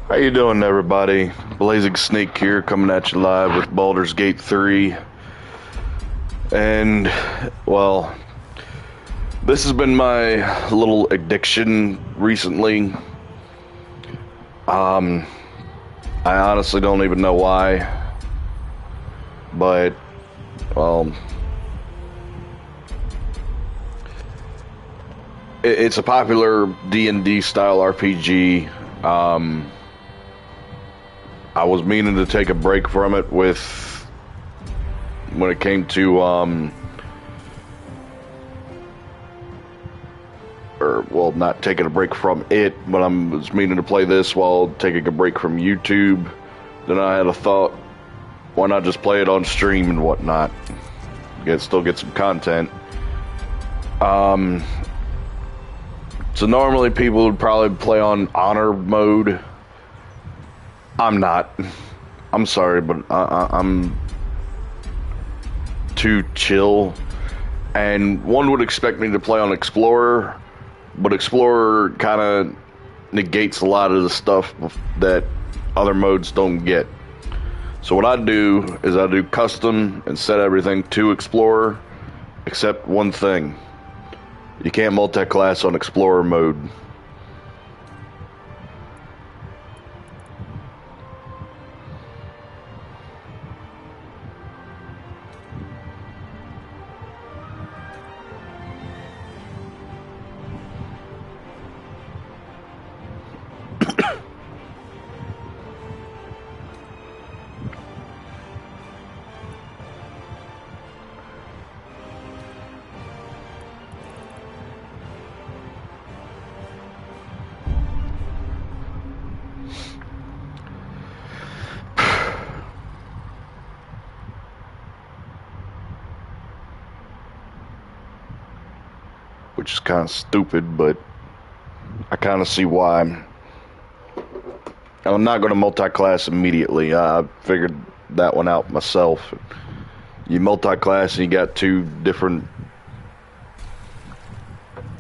How you doing, everybody? Blazing Snake here, coming at you live with Baldur's Gate 3. And, well, this has been my little addiction recently. I honestly don't even know why. But, well, it's a popular D&D style RPG. I was meaning to take a break from it when it came to, not taking a break from it, but I was meaning to play this while taking a break from YouTube. Then I had a thought, why not just play it on stream and whatnot? Still get some content. So normally people would probably play on honor mode. I'm not. I'm sorry, but I'm too chill. And one would expect me to play on Explorer, but Explorer kind of negates a lot of the stuff that other modes don't get. So what I do is I do custom and set everything to Explorer, except one thing. You can't multi-class on Explorer mode. Which is kind of stupid, but I kind of see why. I'm not going to multi-class immediately. I figured that one out myself. You multi-class and you got two different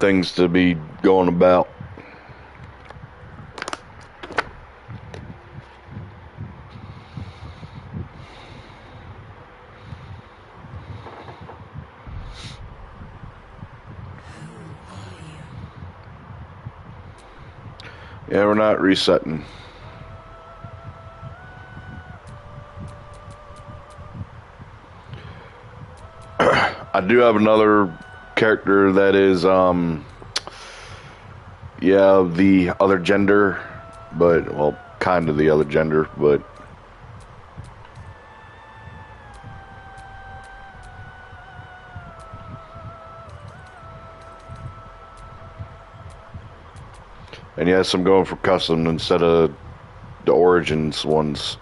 things to be going about. Yeah, we're not resetting. I do have another character that is, the other gender, but, well, kind of the other gender, but... And yes, I'm going for custom instead of the Origins ones.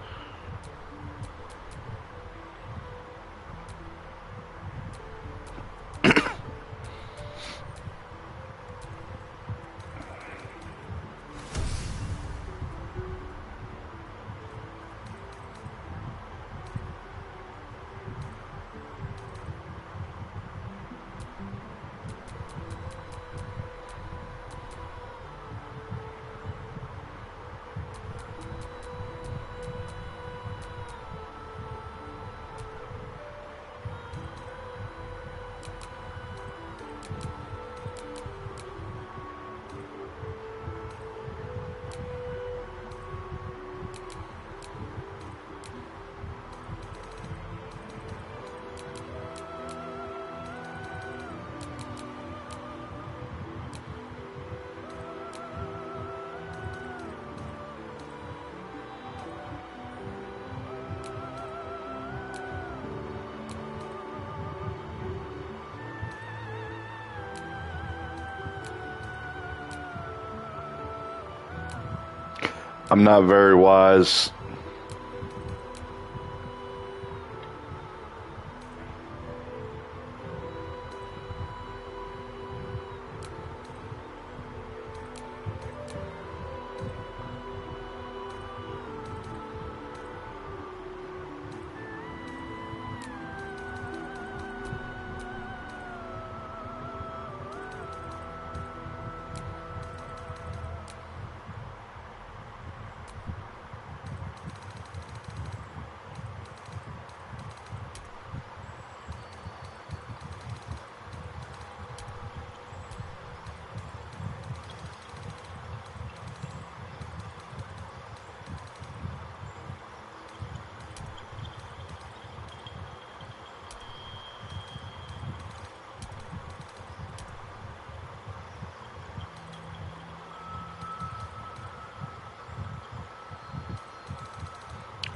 I'm not very wise.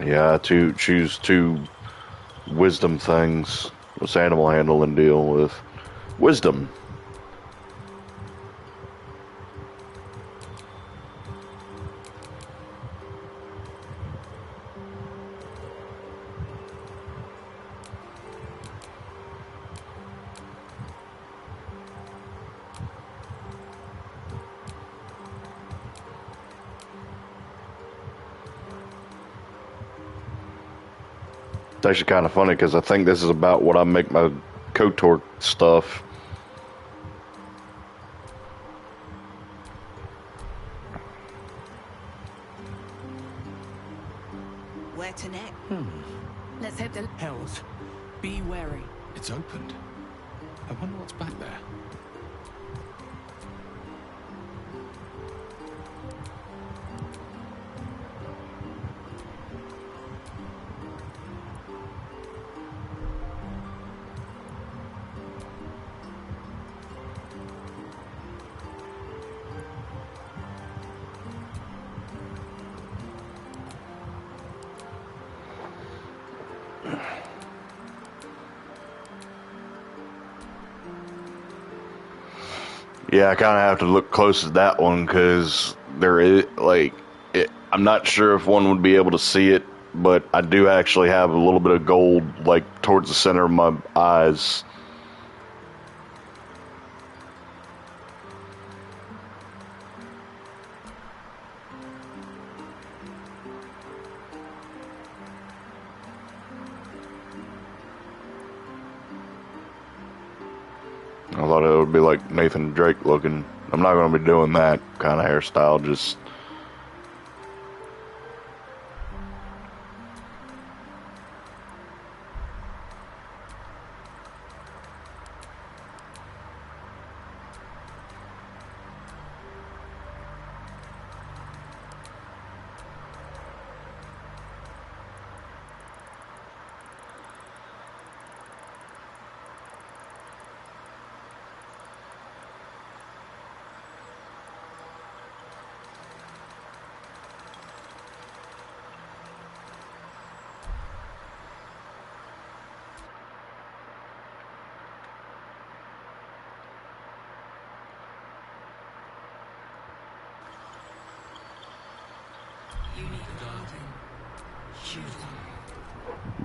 Yeah, to choose two wisdom things. What's animal handling deal with? Wisdom. It's actually kind of funny because I think this is about what I make my KOTOR stuff. Where to next? Let's hope the Hells, be wary. it's opened. I wonder what's back there. Yeah, I kind of have to look close at that one because there is I'm not sure if one would be able to see it, but I do actually have a little bit of gold like towards the center of my eyes. I thought it would be like Nathan Drake looking. I'm not going to be doing that kind of hairstyle, just...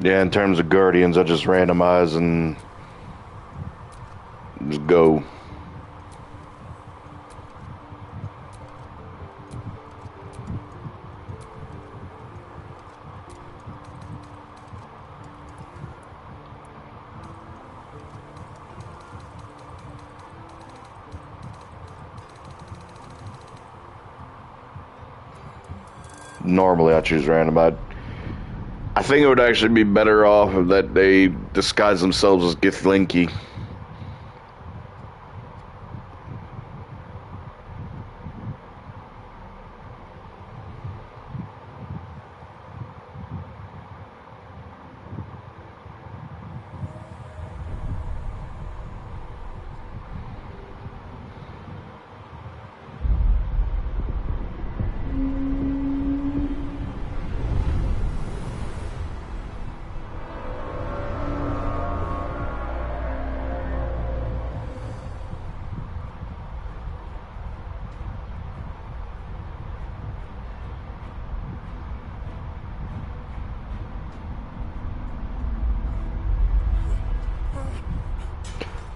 Yeah, in terms of Guardians, I just randomize and just go. Normally I choose random. I think it would actually be better off if that they disguise themselves as Githlinki.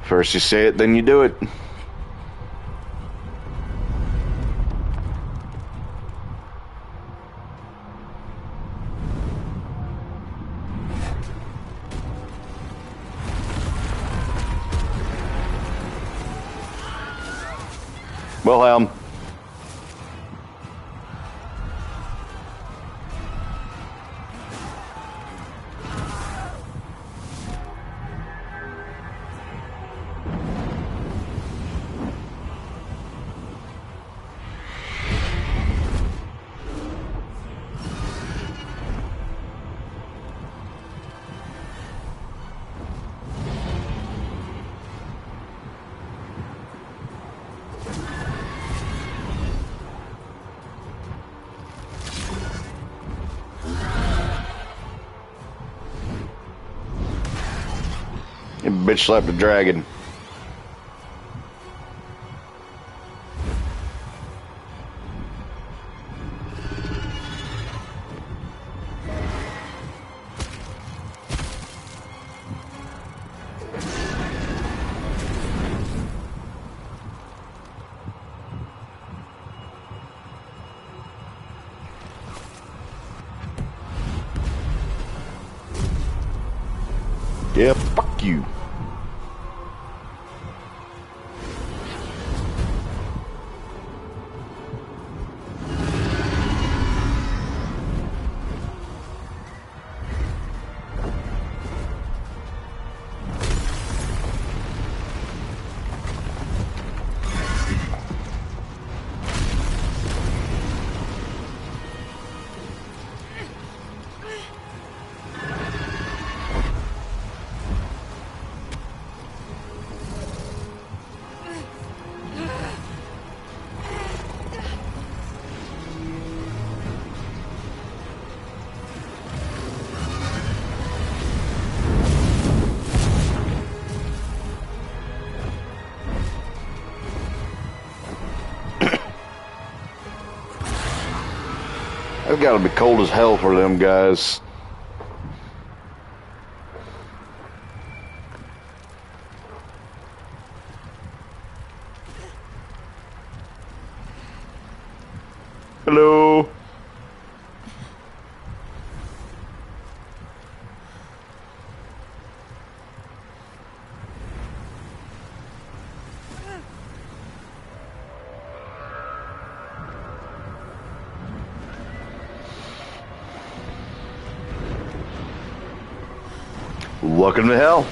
First you say it, then you do it. Wilhelm. And bitch slap the dragon. Yeah, fuck you. It's gotta be cold as hell for them guys. Hello. Welcome to hell.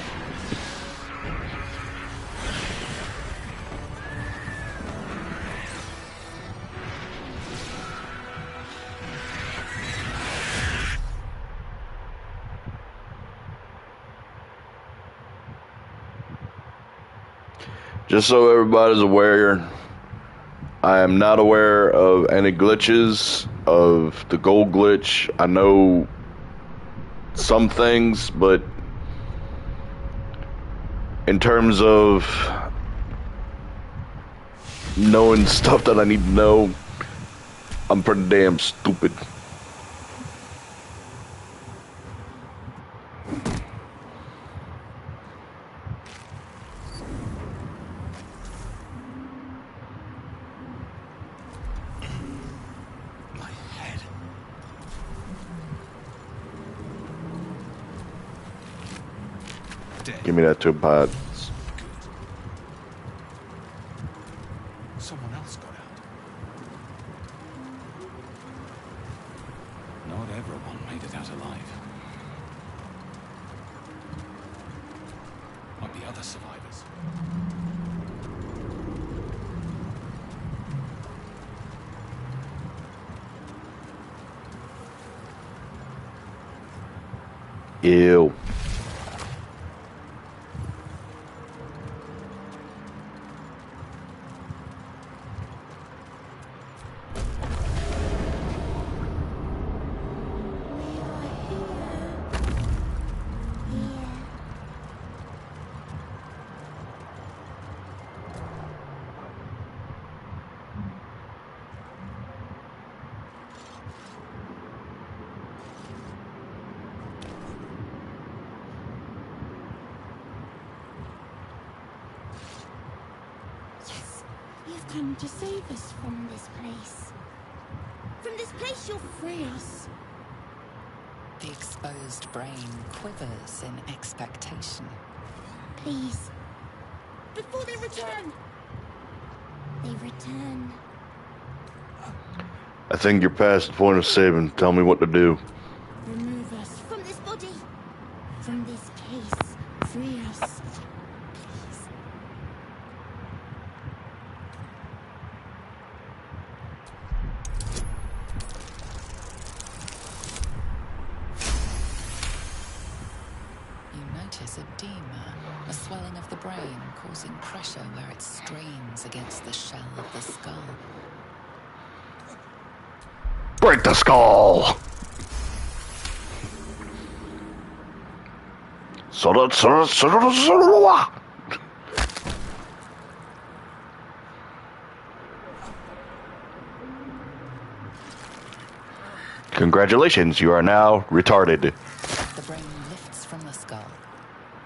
Just so everybody's aware, I am not aware of any glitches of the gold glitch. I know some things, but in terms of knowing stuff that I need to know, I'm pretty damn stupid. My head. Dead. Give me that 2 pods. Someone else got out. Not everyone made it out alive. Might be other survivors. Ew. You've come to save us from this place. From this place you'll free us. The exposed brain quivers in expectation. Please. Before they return. They return. I think you're past the point of saving. Tell me what to do. Remove us from this body. From this case. Free us. Please. You notice edema, a swelling of the brain causing pressure where it strains against the shell of the skull. Break the skull! Congratulations, you are now retarded. The brain lifts from the skull.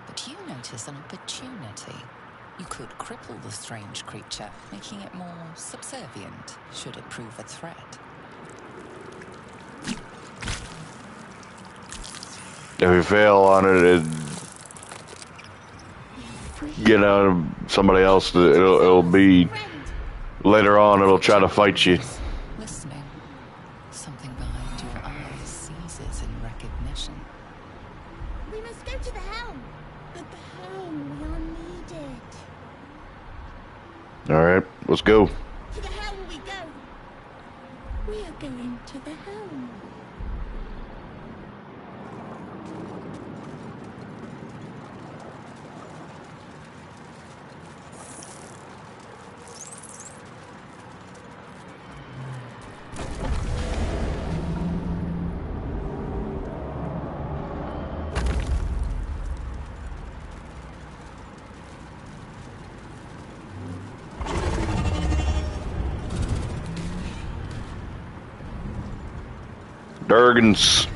But you notice an opportunity. You could cripple the strange creature, making it more subservient, should it prove a threat. If we fail on it, somebody else, it'll be later on. It'll try to fight you. Listening. Something behind your eyes seizes in recognition. We must go to the helm. At the helm, we are needed. All right, let's go. To the helm we go. We are going to the helm. Durgans.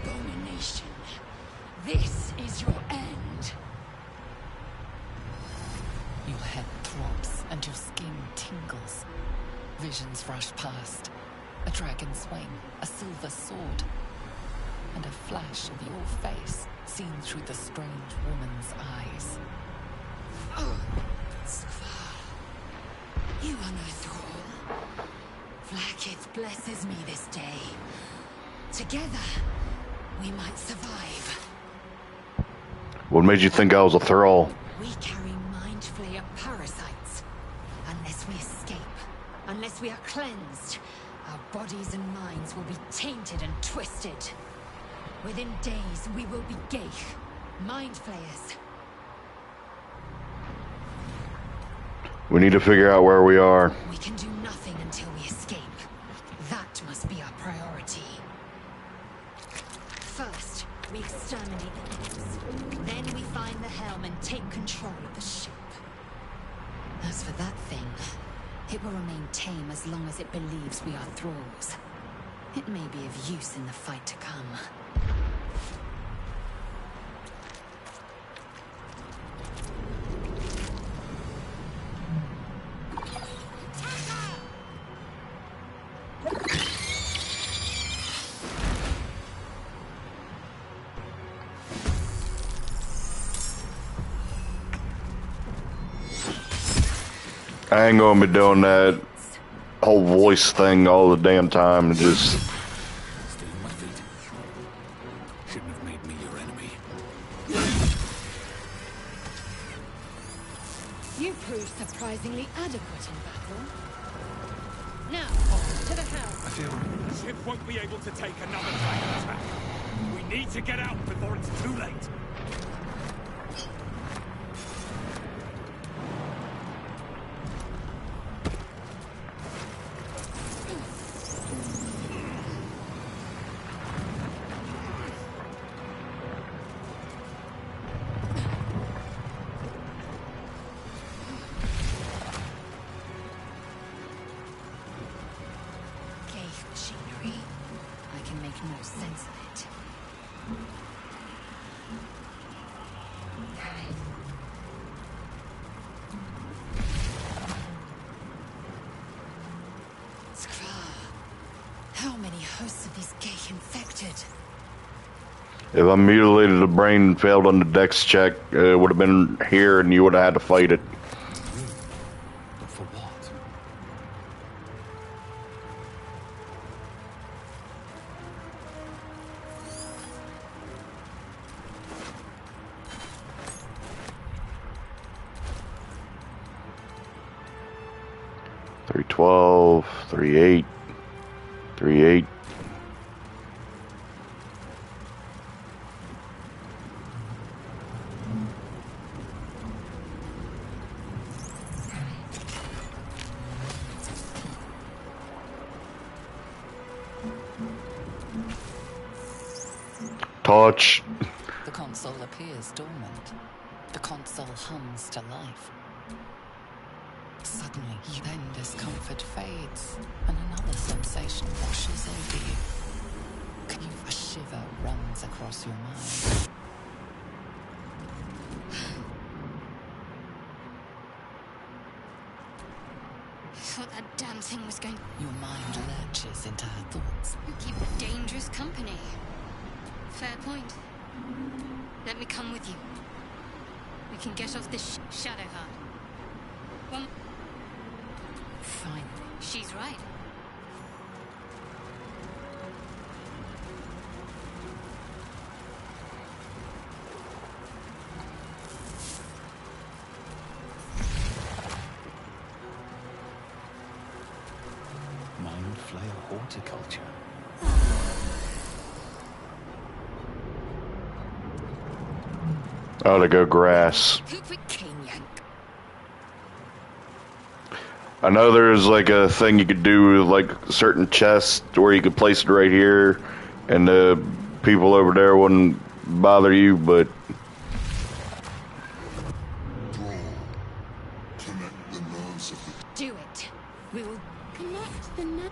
Abomination. This is your end. Your head throbs and your skin tingles. Visions rush past. A dragon's wing, a silver sword, and a flash of your face seen through the strange woman's eyes. Oh, Skvar. You are no thrall. Vlaakith blesses me this day. Together, we might survive. What made you think I was a thrall? We carry mind flayer parasites. Unless we escape, unless we are cleansed, our bodies and minds will be tainted and twisted. Within days, we will be Geich, mind flayers. We need to figure out where we are. We can do nothing until we escape. That must be our priority. First, we exterminate the natives. Then we find the helm and take control of the ship. As for that thing, it will remain tame as long as it believes we are thralls. It may be of use in the fight to come. I ain't gonna be doing that whole voice thing all the damn time. And just Still on my feet. Shouldn't have made me your enemy. You proved surprisingly adequate in battle. Now, to the helm. I feel The ship won't be able to take another dragon attack. We need to get out before it's too late. Geich machinery. I can make no sense of it. Skvar. How many hosts of these Geich infected? if I mutilated the brain and failed on the dex check, it would have been here and you would have had to fight it. But for what? Three 3-8, 3-8. Touch. The console appears dormant. The console hums to life. Suddenly, then discomfort fades, and another sensation washes over you. A shiver runs across your mind. I thought that damn thing was going... Your mind lurches into her thoughts. You keep dangerous company. Fair point. Let me come with you. We can get off this Shadowheart. One... Finally. She's right. Mind flayer horticulture. Oh, to go grass. I know there's like a thing you could do with like certain chests where you could place it right here and the people over there wouldn't bother you, but Do it. We will Connect the net.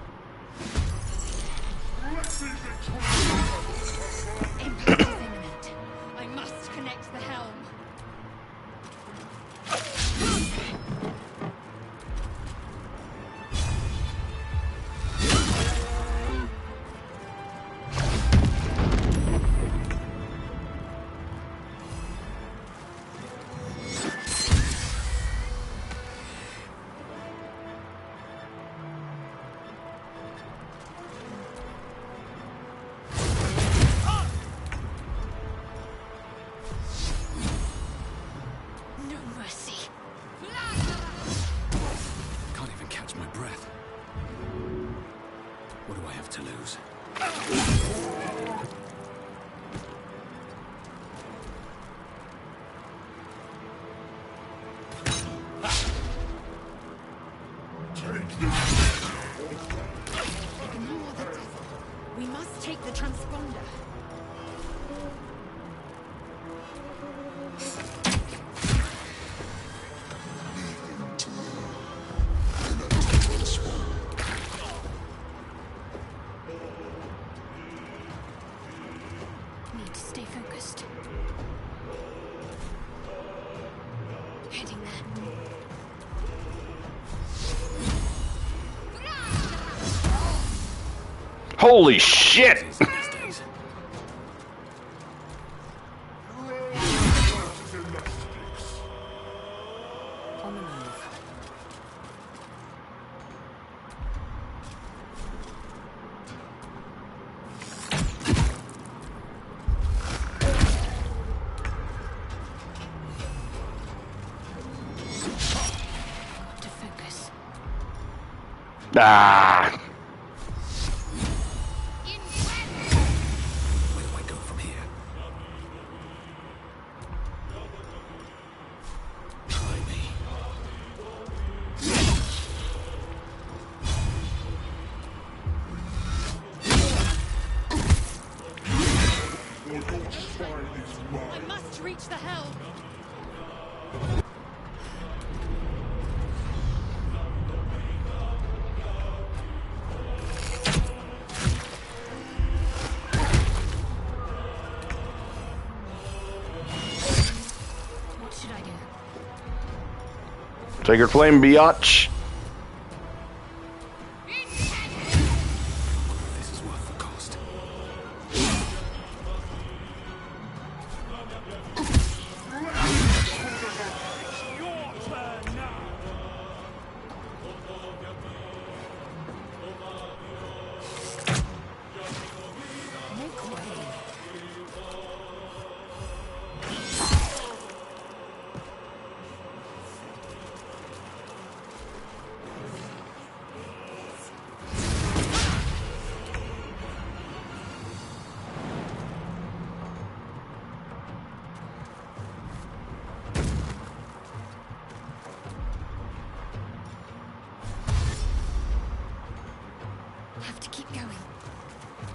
impact is imminent. I must connect the helm. No mercy. Can't even catch my breath. What do I have to lose? Ignore the devil. We must take the transponder. Need to stay focused. Heading there. holy shit! These days. On the move. To focus. Ah! Where do I go from here? Try me. I must reach the helm. What should I do? Take your flame, biatch. This is worth the cost. Your turn now. Make way. Have to keep going.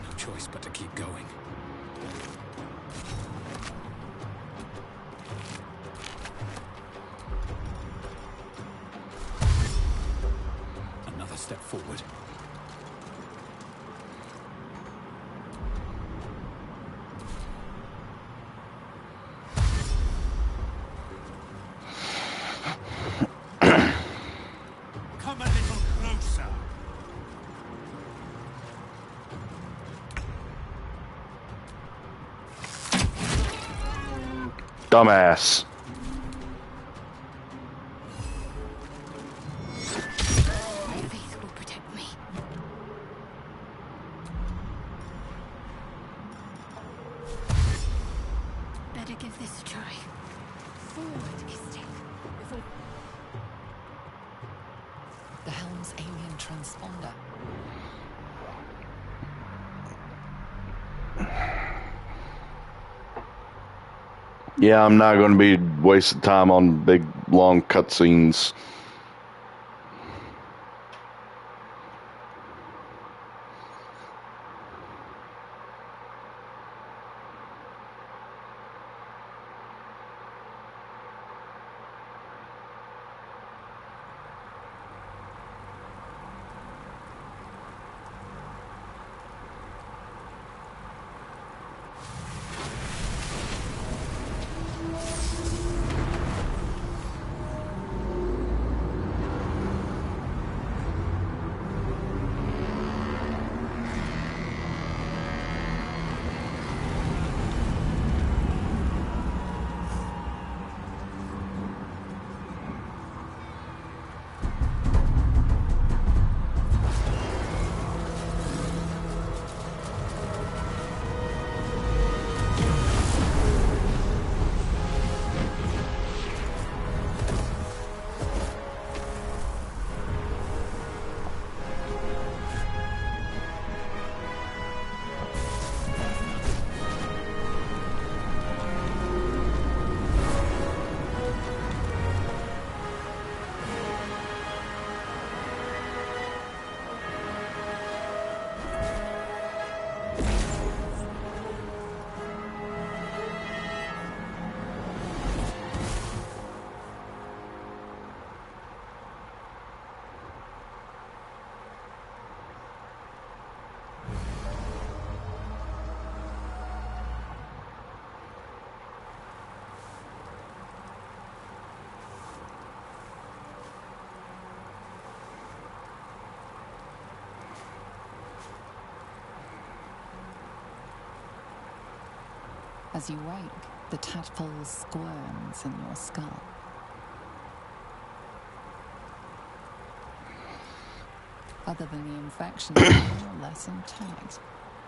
No choice but to keep going. Dumbass. My faith will protect me. Better give this a try. Forward, Kistik. Before The helm's alien transponder. Yeah, I'm not going to be wasting time on big, long cutscenes. As you wake, the tadpole squirms in your skull. Other than the infection, you're more or less intact.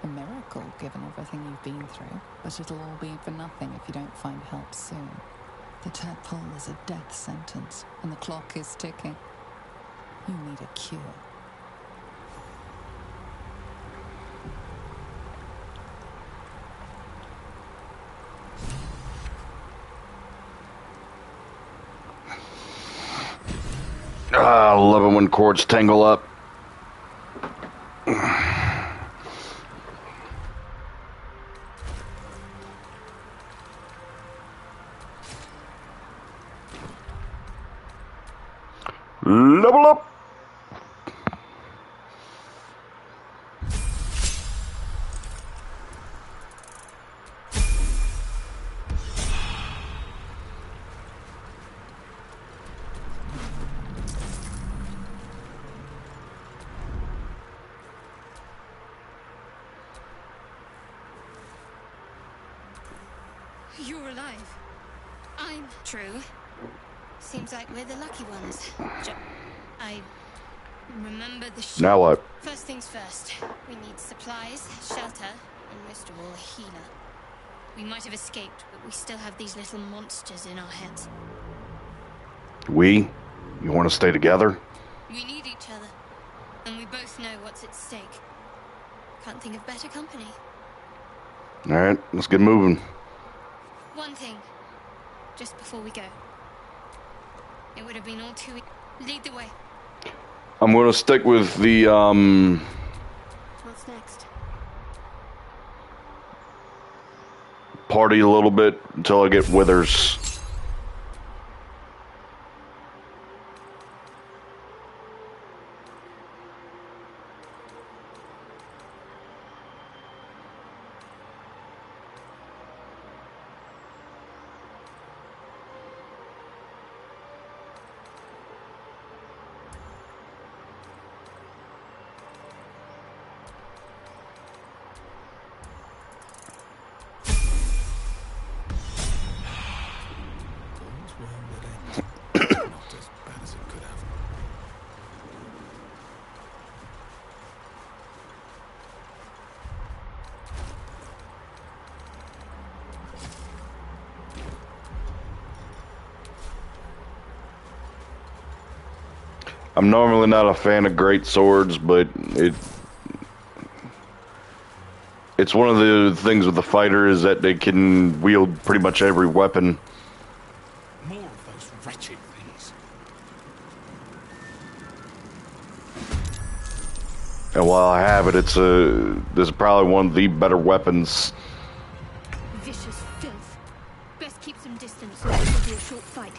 A miracle, given everything you've been through, but it'll all be for nothing if you don't find help soon. The tadpole is a death sentence, and the clock is ticking. You need a cure. I love it when cords tangle up. Level up. You're alive. I'm true. Seems like we're the lucky ones. I remember the Now what? First things first. We need supplies, shelter, and most of all, a healer. We might have escaped, but we still have these little monsters in our heads. You want to stay together? We need each other, and we both know what's at stake. Can't think of better company. All right, let's get moving. One thing, just before we go. It would have been all too Lead the way. I'm going to stick with the, What's next? party a little bit until I get Withers. I'm normally not a fan of great swords, but it's one of the things with the fighter is that they can wield pretty much every weapon. More of those wretched things. And while I have it, this is probably one of the better weapons. Vicious filth. Best keep some distance so this will be a short fight.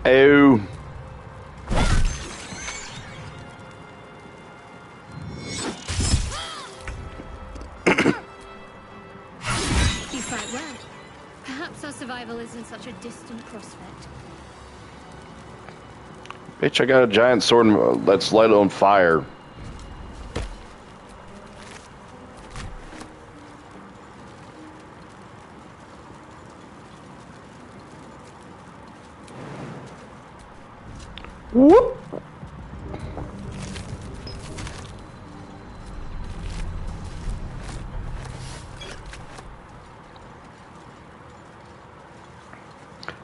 Oh. You fight well. Perhaps our survival isn't such a distant prospect. Bitch, I got a giant sword that's light on fire. Whoop.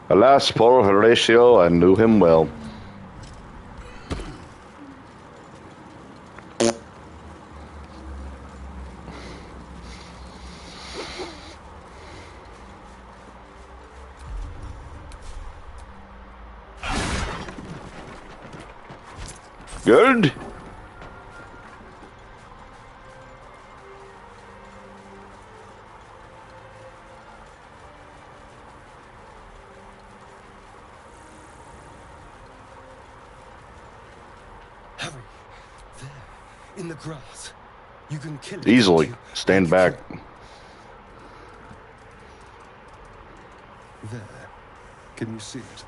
Alas, poor Horatio, I knew him well. Good. Harry, there, in the grass. You can kill it. Easily. can't you? Stand back. There. Can you see it?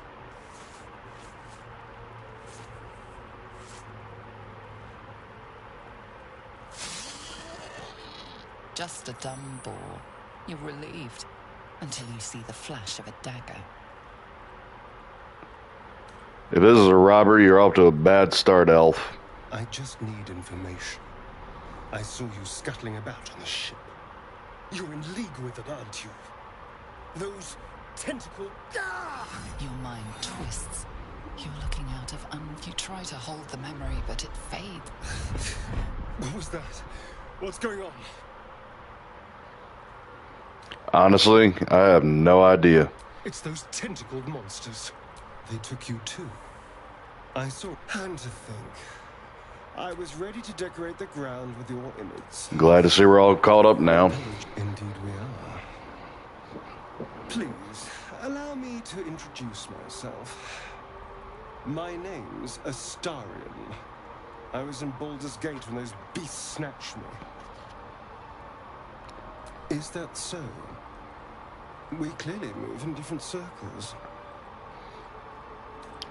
Just a dumb bore. You're relieved until you see the flash of a dagger. If this is a robbery, you're off to a bad start, Elf. I just need information. I saw you scuttling about on the ship. You're in league with them, aren't you? Those tentacle... Ah! Your mind twists. You're looking out of You try to hold the memory, but it fades. What was that? What's going on? Honestly, I have no idea. It's those tentacled monsters. They took you too. I saw... And to think, I was ready to decorate the ground with your image. Glad to see we're all caught up now. Indeed we are. Please, allow me to introduce myself. My name's Astarion. I was in Baldur's Gate when those beasts snatched me. Is that so? We clearly move in different circles.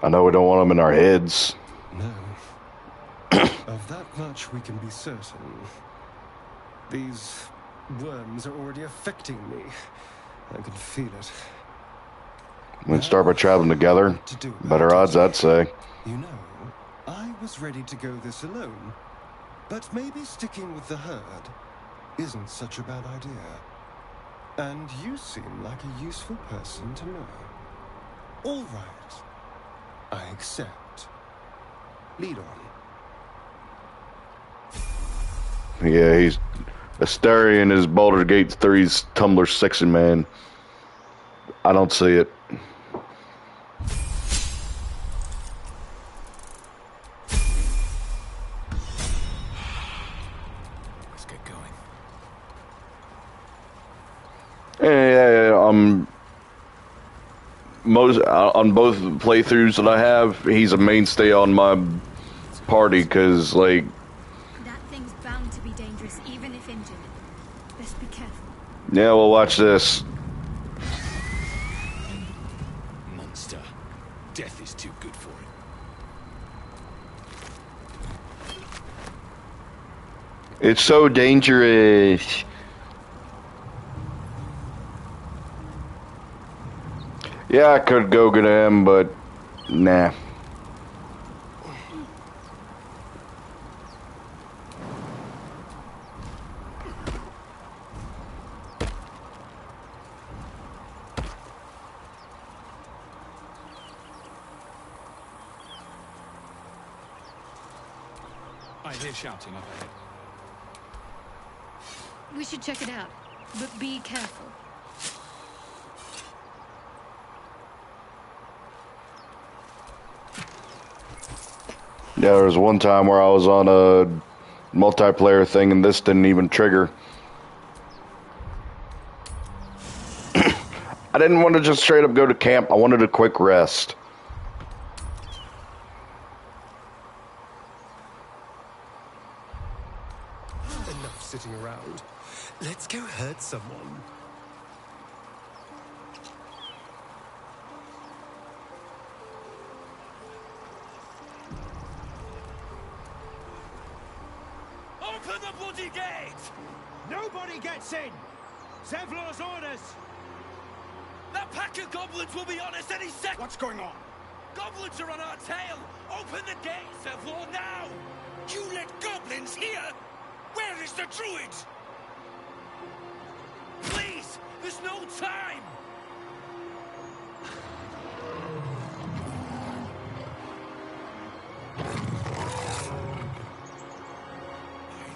I know we don't want them in our heads. No. Of that much we can be certain. These worms are already affecting me. I can feel it. We'd start by traveling together. Better odds, I'd say. You know, I was ready to go this alone. But maybe sticking with the herd isn't such a bad idea. And you seem like a useful person to know. All right. I accept. Lead on. Yeah, he's Astarion is Baldur Gate 3's Tumblr sexy man. I don't see it. Let's get going. Yeah, most on both playthroughs that I have, he's a mainstay on my party because, like, That thing's bound to be dangerous, even if injured. Best be careful. yeah, well, watch this. Monster. Death is too good for it. It's so dangerous. Yeah, I could go get him, but nah. I hear shouting up ahead. We should check it out, but be careful. Yeah, there was one time where I was on a multiplayer thing and this didn't even trigger. I didn't want to just straight up go to camp. I wanted a quick rest. Enough sitting around. Let's go hurt someone. Open the bloody gate! Nobody gets in! Zevlor's orders! That pack of goblins will be on us any second! What's going on? Goblins are on our tail! Open the gate, Zevlor, now! You let goblins here? Where is the druid? Please! There's no time!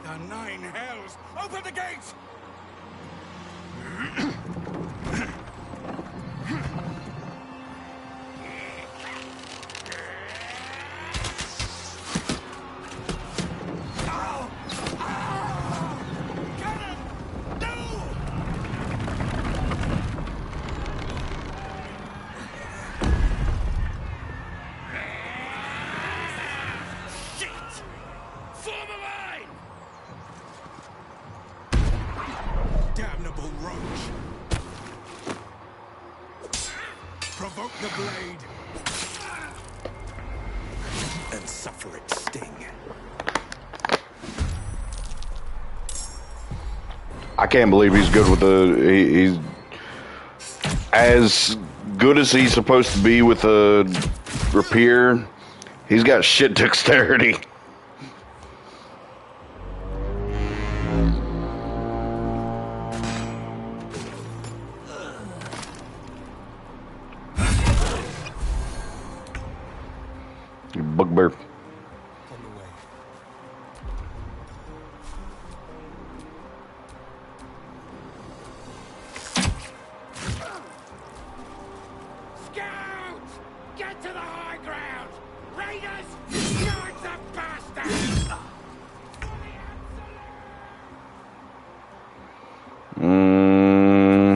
By the nine hells! Open the gate! Damnable roach! Provoke the blade! And suffer its sting. I can't believe he's good with he's as good as he's supposed to be with a rapier. He's got shit dexterity. Bugbear. On the way. Scout! Get to the high ground! Raiders! Guard the bastards!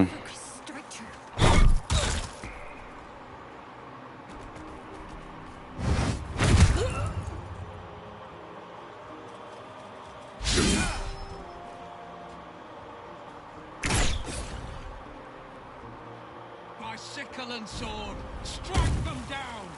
Focus, strike true. By sickle and sword, strike them down!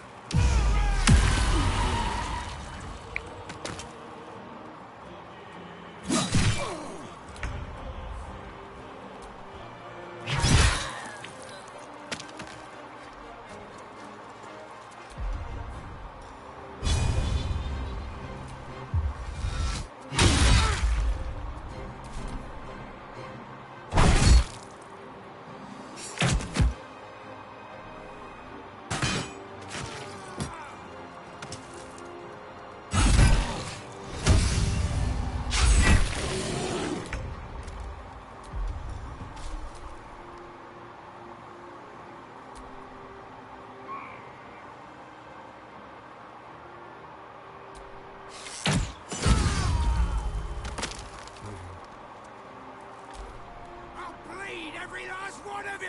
I'll bleed every last one of you!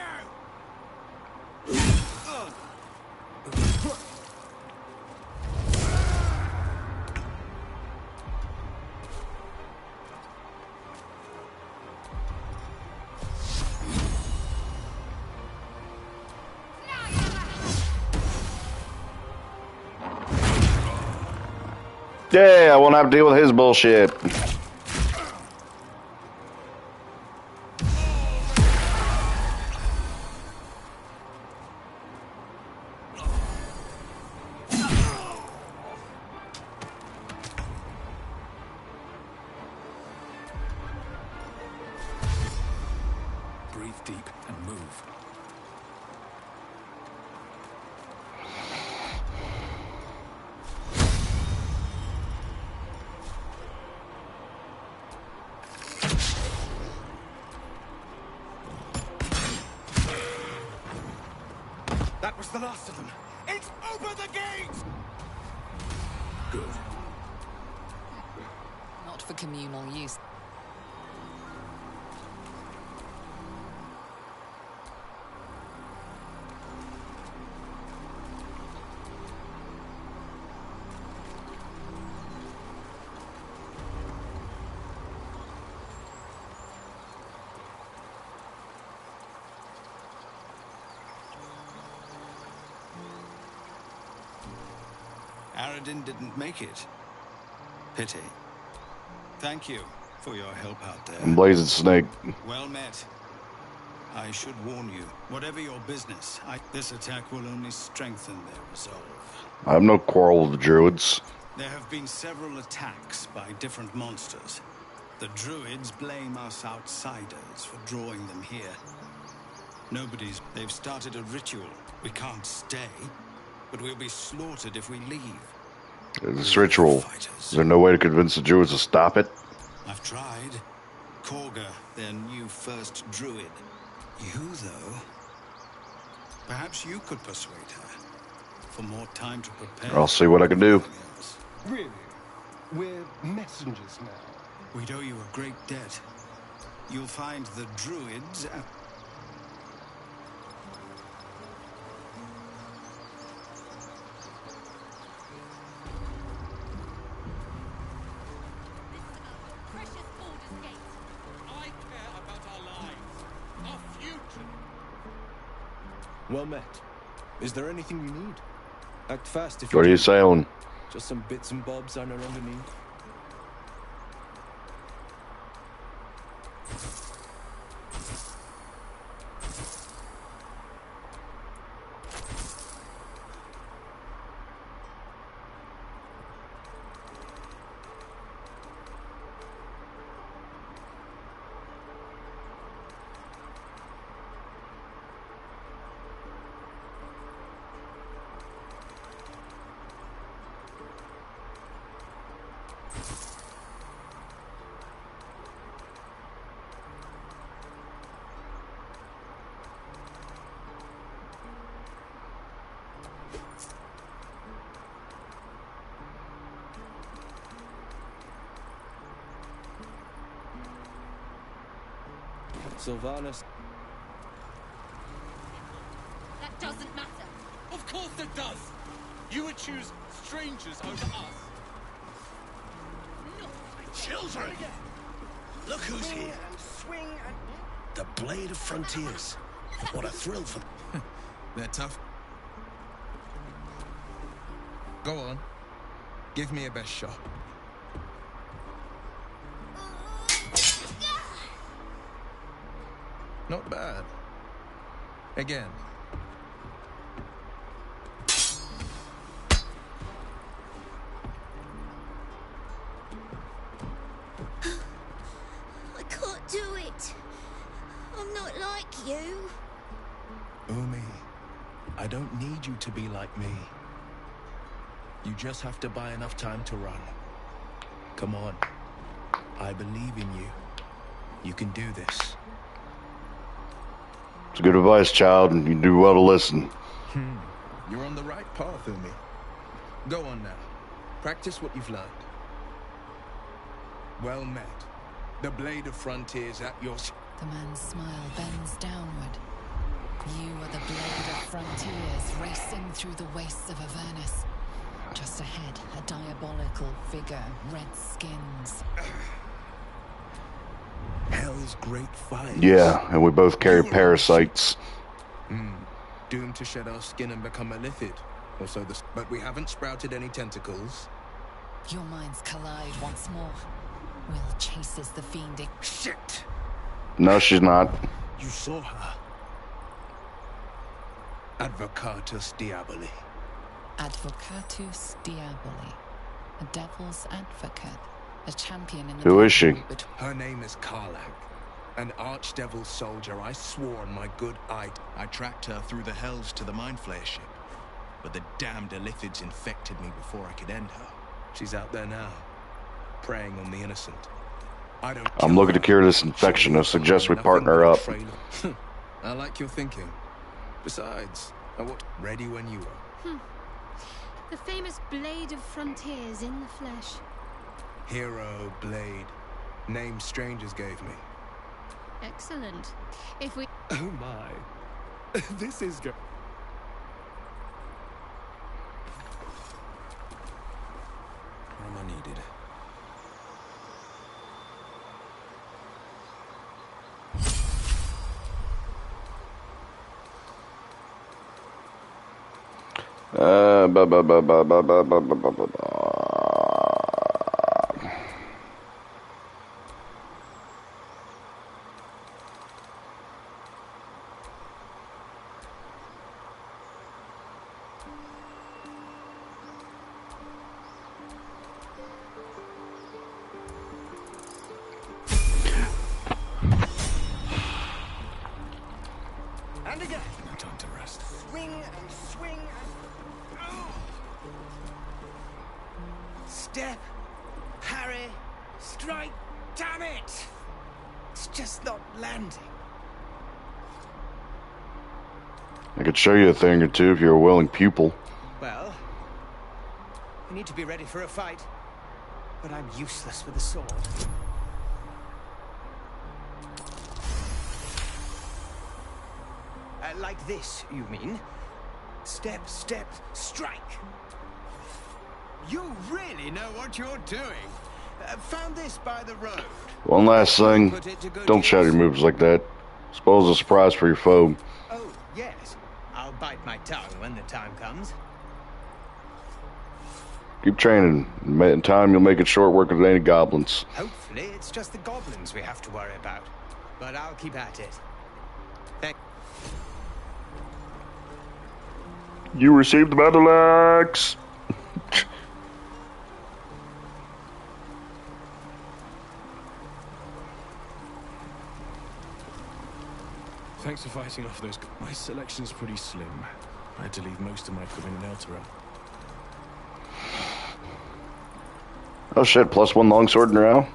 Yeah, I won't have to deal with his bullshit. That was the last of them. It's open the gates! Good. Not for communal use. Aradin didn't make it. Pity. Thank you for your help out there. And Blazing Snake. Well met. I should warn you, whatever your business, this attack will only strengthen their resolve. I have no quarrel with the druids. There have been several attacks by different monsters. The druids blame us outsiders for drawing them here. They've started a ritual. We can't stay, but we'll be slaughtered if we leave. This ritual, is there no way to convince the druids to stop it? I've tried. Korga, their new first druid. You, though? Perhaps you could persuade her. For more time to prepare. I'll see what I can do. Really? We're messengers now. We'd owe you a great debt. You'll find the druids at... Well met. Is there anything you need? Act fast if What are you do. saying? Just some bits and bobs I no longer need. Sylvanas. That doesn't matter. Of course it does! You would choose strangers over us. Children! Look who's here. The Blade of Frontiers. What a thrill for them. They're tough. Go on. Give me a best shot. Not bad. Again. I can't do it. I'm not like you. Umi, I don't need you to be like me. You just have to buy enough time to run. Come on. I believe in you. You can do this. It's good advice, child, and you do well to listen. You're on the right path, Umi. Go on now. Practice what you've learned. Well met. The Blade of Frontiers at your... The man's smile bends downward. You are the Blade of Frontiers racing through the wastes of Avernus. Just ahead, a diabolical figure, red skins. Hell's great fires. Yeah, and we both carry parasites. Doomed to shed our skin and become a lithid. Also, but we haven't sprouted any tentacles. Your minds collide once more. Will chases the fiend. Shit! No, she's not. You saw her. Advocatus Diaboli. Advocatus Diaboli. A devil's advocate. A champion in the... Who is she? Her name is Karlak. An archdevil soldier I swore on my good eye. I tracked her through the hells to the Mind Flayer ship. But the damned Illithids infected me before I could end her. She's out there now, preying on the innocent. I'm looking to cure this infection. I suggest we partner up. I like your thinking. Besides, What? Ready when you are. The famous Blade of Frontiers in the flesh. Hero, Blade. Name strangers gave me. Excellent. If we... Oh my. This is good. Where am I needed? Ba, ba, ba, ba, ba, ba, ba, ba, ba, ba. And again. No time to rest. Swing and swing and... Oh. Step, parry, strike. Damn it! It's just not landing. I could show you a thing or two if you're a willing pupil. Well, we need to be ready for a fight, but I'm useless with a sword. Like this, you mean? Step, step, strike. You really know what you're doing. Found this by the road. One last thing. Don't shout your moves like that. Spoils a surprise for your foe. Oh, yes. I'll bite my tongue when the time comes. Keep training. In time, you'll make it short work with any goblins. Hopefully, it's just the goblins we have to worry about. But I'll keep at it. You received the battle axe. Thanks for fighting off those... My selection's pretty slim. I had to leave most of my equipment in Elturel. Oh shit, +1 longsword now.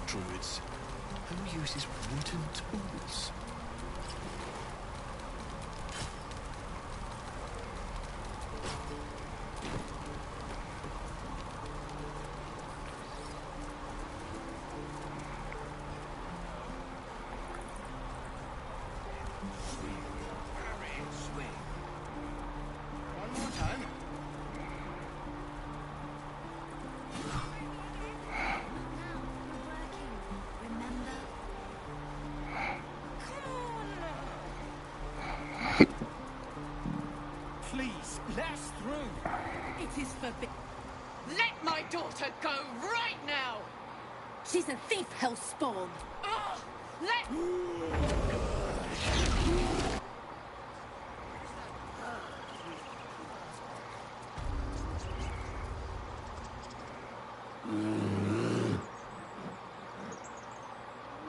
Druids. Who uses wooden tools? One more time. Please, let us through. It is forbidden. Let my daughter go right now! She's a thief, hellspawn. Oh, let...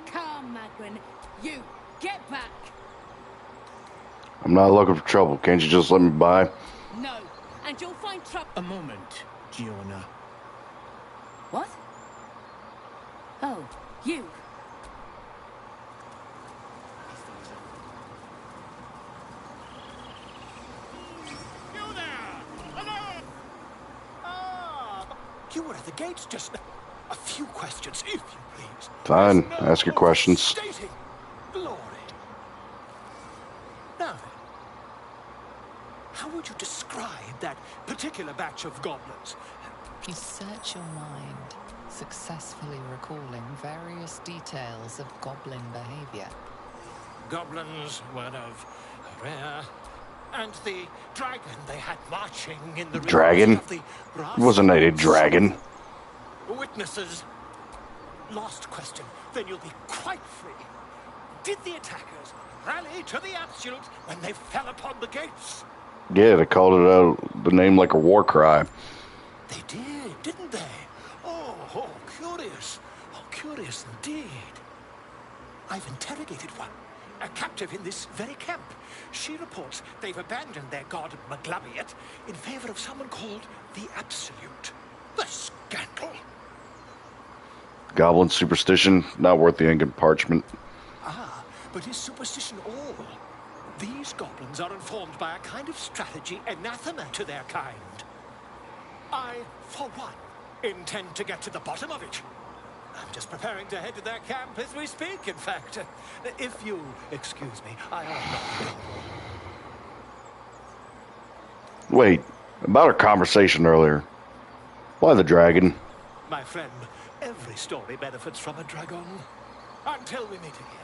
Come, Magwyn. You, get back. I'm not looking for trouble. Can't you just let me by? No, and you'll find trouble. A moment, Giona. What? Oh, you. You there! Hello! Ah! You were at the gates just now. A few questions, if you please. Fine. There's no Ask your questions. overstating glory. Now then, how would you describe that particular batch of goblins? You search your mind, successfully recalling various details of goblin behavior. Goblins were of rare And the dragon they had marching in the Dragon? of the brass Wasn't it a dragon? witnesses. Last question, then you'll be quite free. Did the attackers rally to the absolute when they fell upon the gates? Yeah, they called it out the name like a war cry. They did, didn't they? Oh, curious. Oh, curious indeed. I've interrogated one, a captive in this very camp. She reports they've abandoned their god Maglabiat in favor of someone called the Absolute. The scandal! Goblin superstition, not worth the ink and parchment. Ah, but is superstition all? These goblins are informed by a kind of strategy anathema to their kind. I, for one, intend to get to the bottom of it. I'm just preparing to head to their camp as we speak, in fact. If you excuse me, I am not... Wait, about our conversation earlier. Why the dragon? My friend, every story benefits from a dragon. Until we meet again.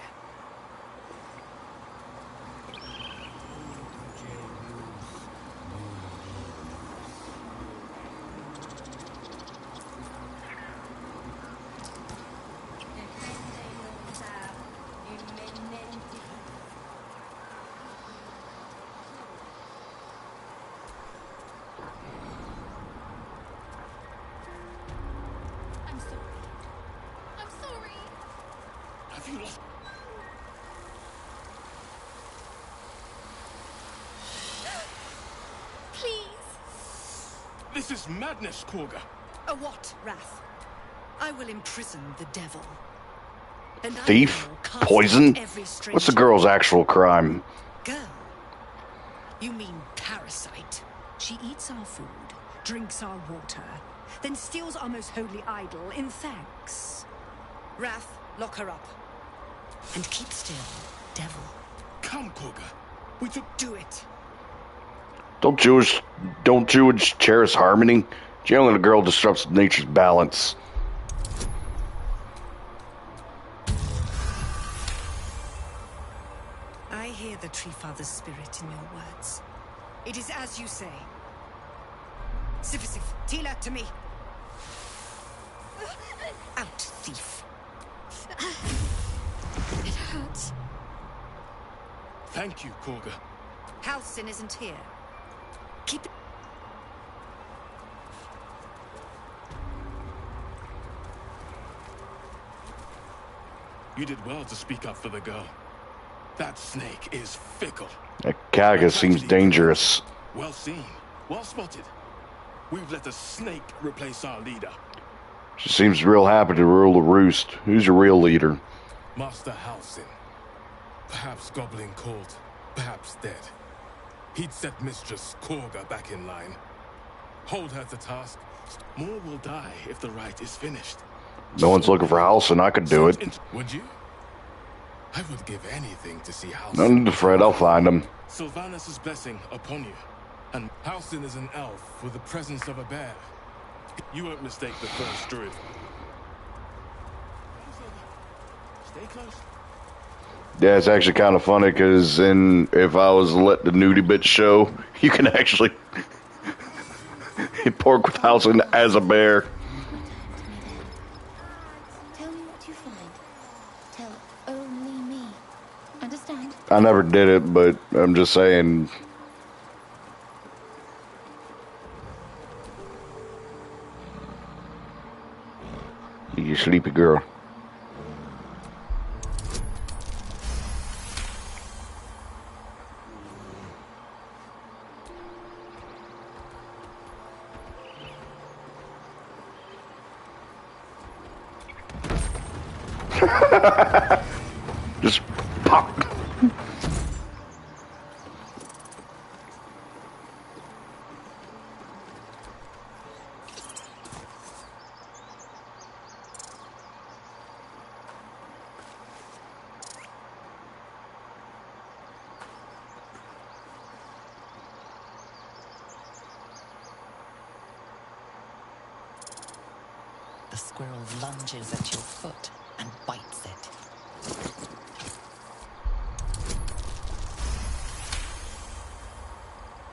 This is madness, Korga. A what, Wrath? I will imprison the devil. And Thief? I will cast Poison? out every stranger. What's the girl's actual crime? Girl? You mean parasite? She eats our food, drinks our water, then steals our most holy idol in thanks. Wrath, lock her up. And keep still, devil. Come, Korga. We took... Do it. Don't Jewish cherish harmony? Jailing a girl disrupts nature's balance. I hear the Tree Father's spirit in your words. It is as you say. Sif, Tila, to me. Out, thief. It hurts. Thank you, Korga. Halcyon isn't here. Keep it. You did well to speak up for the girl. That snake is fickle. That Kaga seems dangerous. Well seen. Well spotted. We've let a snake replace our leader. She seems real happy to rule the roost. Who's your real leader? Master Halcyon. Perhaps goblin caught, perhaps dead. He'd set Mistress Korga back in line. Hold her to task. More will die if the rite is finished. No one's looking for Halcyon. I could do it. Would you? I would give anything to see Halcyon. No need to fret. I'll find him. Sylvanus' blessing upon you. And Halcyon is an elf with the presence of a bear. You won't mistake the first druid. Stay close. Yeah, it's actually kind of funny because if I was to let the nudie bit show, you can actually pork with Halcyon as a bear. Tell me what you find. Tell only me. Understand? I never did it, but I'm just saying. You sleepy girl. Just pop. The squirrel lunges at your foot and bites it.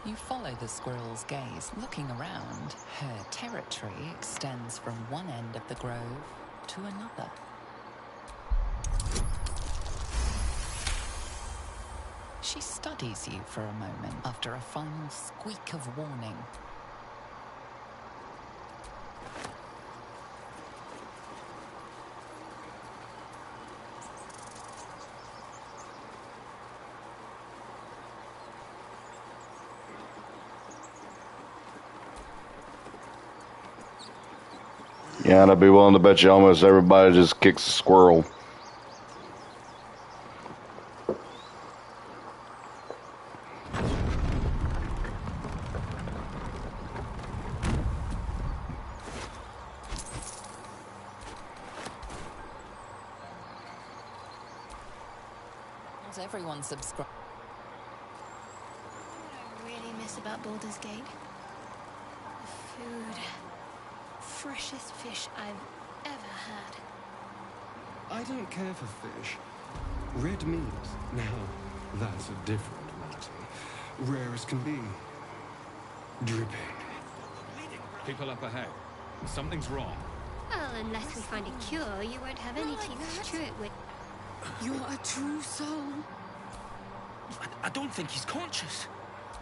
You follow the squirrel's gaze. Looking around, her territory extends from one end of the grove to another. She studies you for a moment after a final squeak of warning. Yeah, and I'd be willing to bet you almost everybody just kicks a squirrel. Not everyone subscribes. What I really miss about Baldur's Gate? The food. Freshest fish I've ever had. I don't care for fish. Red meat, now, that's a different matter. Rare as can be. Dripping. People up ahead. Something's wrong. Well, unless we find a cure, you won't have any teeth to chew it with. You're a true soul. I don't think he's conscious.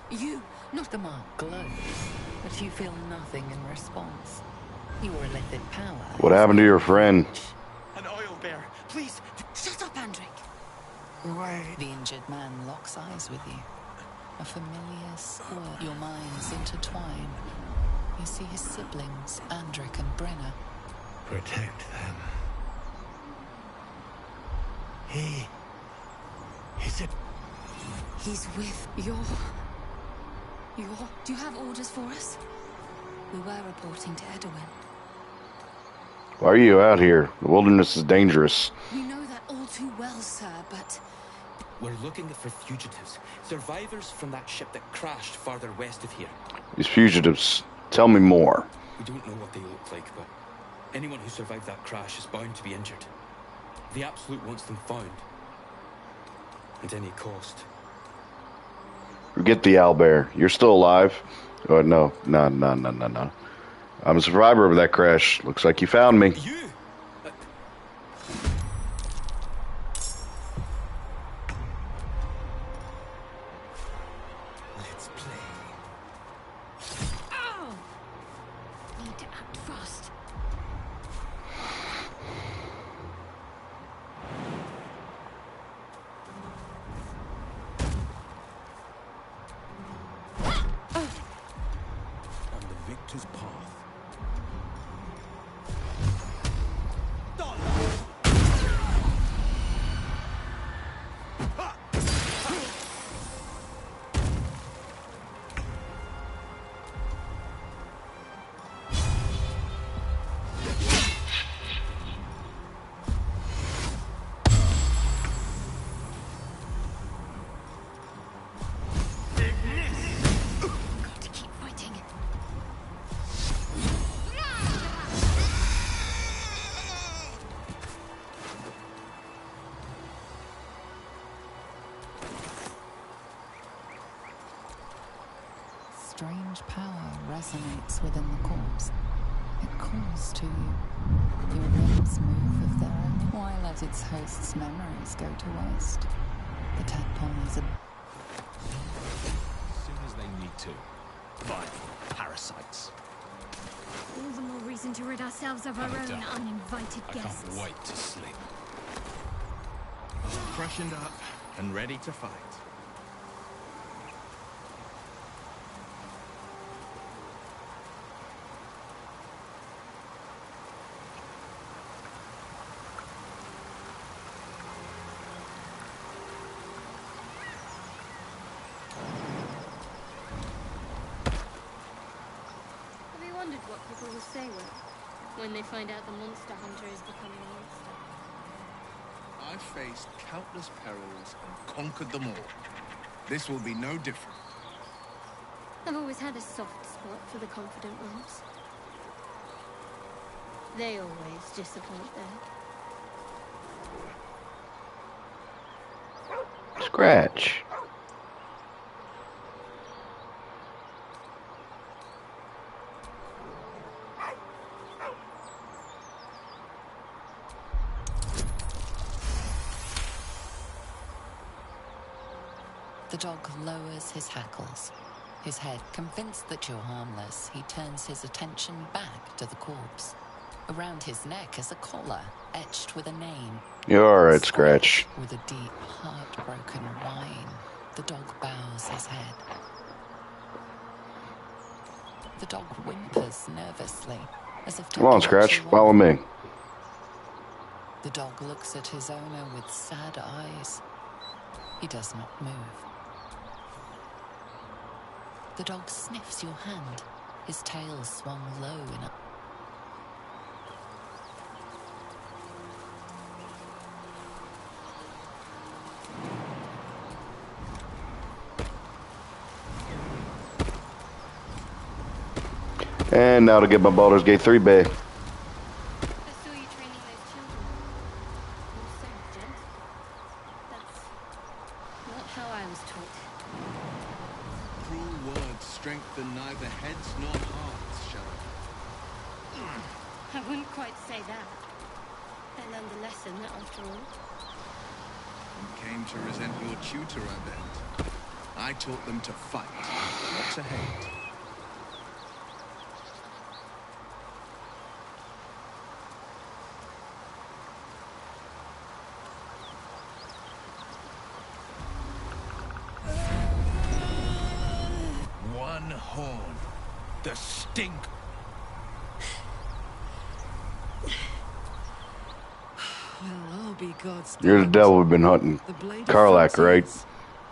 You, not the mark, glows, but you feel nothing in response. Your illicit power. What happened to your friend? An oil bear. Please. Shut up, Andric. The injured man locks eyes with you. A familiar swirl. Your minds intertwine. You see his siblings, Andric and Brenna. Protect them. Is it? He's with your... Do you have orders for us? We were reporting to Edwin. Why are you out here? The wilderness is dangerous. We know that all too well, sir, but... We're looking for fugitives. Survivors from that ship that crashed farther west of here. These fugitives, tell me more. We don't know what they look like, but anyone who survived that crash is bound to be injured. The Absolute wants them found. At any cost. Forget the owlbear. You're still alive? Oh, no. No. I'm a survivor of that crash. Looks like you found me. You? Let's play. Oh! Need to act fast. On the victor's path. Got to keep fighting. Strange power resonates within the corpse. It calls to you. Your limbs move of their own, while as its host's memories go to waste. The tadpole is a... As soon as they need to. Vile parasites. All the more reason to rid ourselves of our I'm own done. uninvited I guests. can't wait to sleep. Freshened up and ready to fight. Have you wondered what people will say when they find out the monster hunter is becoming a monster? I've faced countless perils and conquered them all. This will be no different. I've always had a soft spot for the confident ones. They always disappoint though. Scratch. The dog lowers his hackles. His head, convinced that you're harmless, he turns his attention back to the corpse. Around his neck is a collar, etched with a name. You're alright, Scratch. With a deep, heartbroken whine, the dog bows his head. The dog whimpers nervously, as if Come on, Scratch, follow me. The dog looks at his owner with sad eyes. He does not move. The dog sniffs your hand, his tail swung low in a... And now to get my Baldur's Gate 3 bay. I saw you training those children. You're so gentle. That's not how I was taught. Cruel words strengthen neither heads nor hearts, Shadow. I wouldn't quite say that. I learned a lesson, after all. You came to resent your tutor, I bet. I taught them to fight, not to hate. One horn. The stink. Well, I'll be God's. You're the devil we've been hunting. Karlach, right?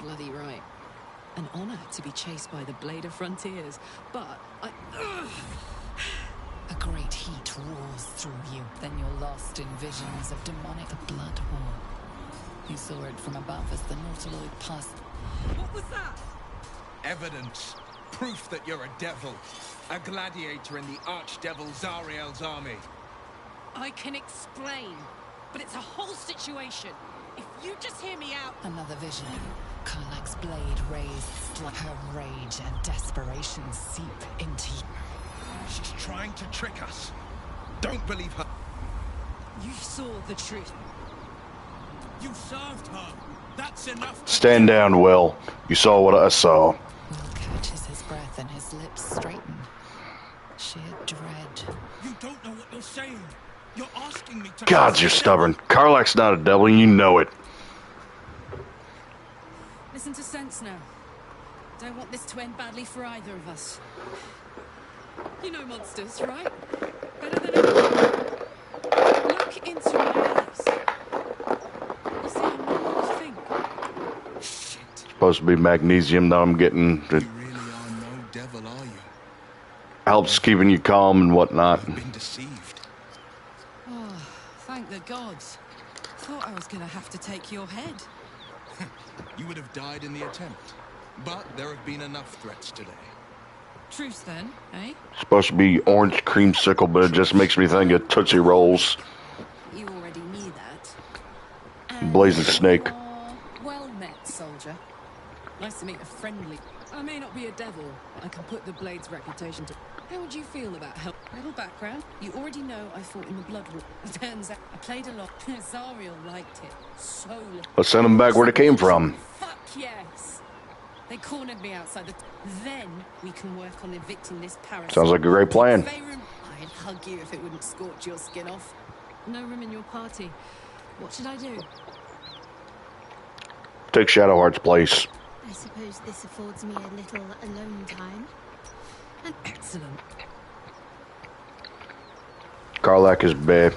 Bloody right. An honor to be chased by the Blade of Frontiers, but I... A great heat roars through you. Then you're lost in visions of demonic blood war. You saw it from above as the Nautiloid passed. What was that? Evidence. Proof that you're a devil. A gladiator in the archdevil Zariel's army. I can explain, but it's a whole situation. If you just hear me out... Another vision. Karlach's blade raised, like her rage and desperation seep into you. She's trying to trick us. Don't believe her. You saw the truth. You served her. That's enough. Stand down, Will. You saw what I saw. Will catches his breath and his lips straighten. Sheer dread. You don't know what you're saying. You're asking me to... God, you're stubborn. Karlach's not a devil, and you know it. Listen to sense now. Don't want this to end badly for either of us. You know monsters, right? Better than anyone. Look into my eyes. You see, I'm not what you think. Shit. Supposed to be magnesium that I'm getting. That You really are no devil, are you? helps keeping you calm and whatnot. I've been deceived. Oh, thank the gods. Thought I was gonna have to take your head. You would have died in the attempt. But there have been enough threats today. Truce then, eh? Supposed to be orange creamsicle, but it just makes me think of Tootsie Rolls. You already knew that. Blazing Snake. Well met, soldier. Nice to meet a friendly. I may not be a devil, but I can put the Blade's reputation to... How would you feel about help? Little background. You already know I fought in the Blood War. Turns out I played a lot. Zariel liked it. So... Let's send them back where they came from. Fuck yes! They cornered me outside the... Then we can work on evicting this parasite. Sounds like a great plan. I'd hug you if it wouldn't scorch your skin off. No room in your party. What should I do? Take Shadowheart's place. I suppose this affords me a little alone time. Excellent. Karlach is babe.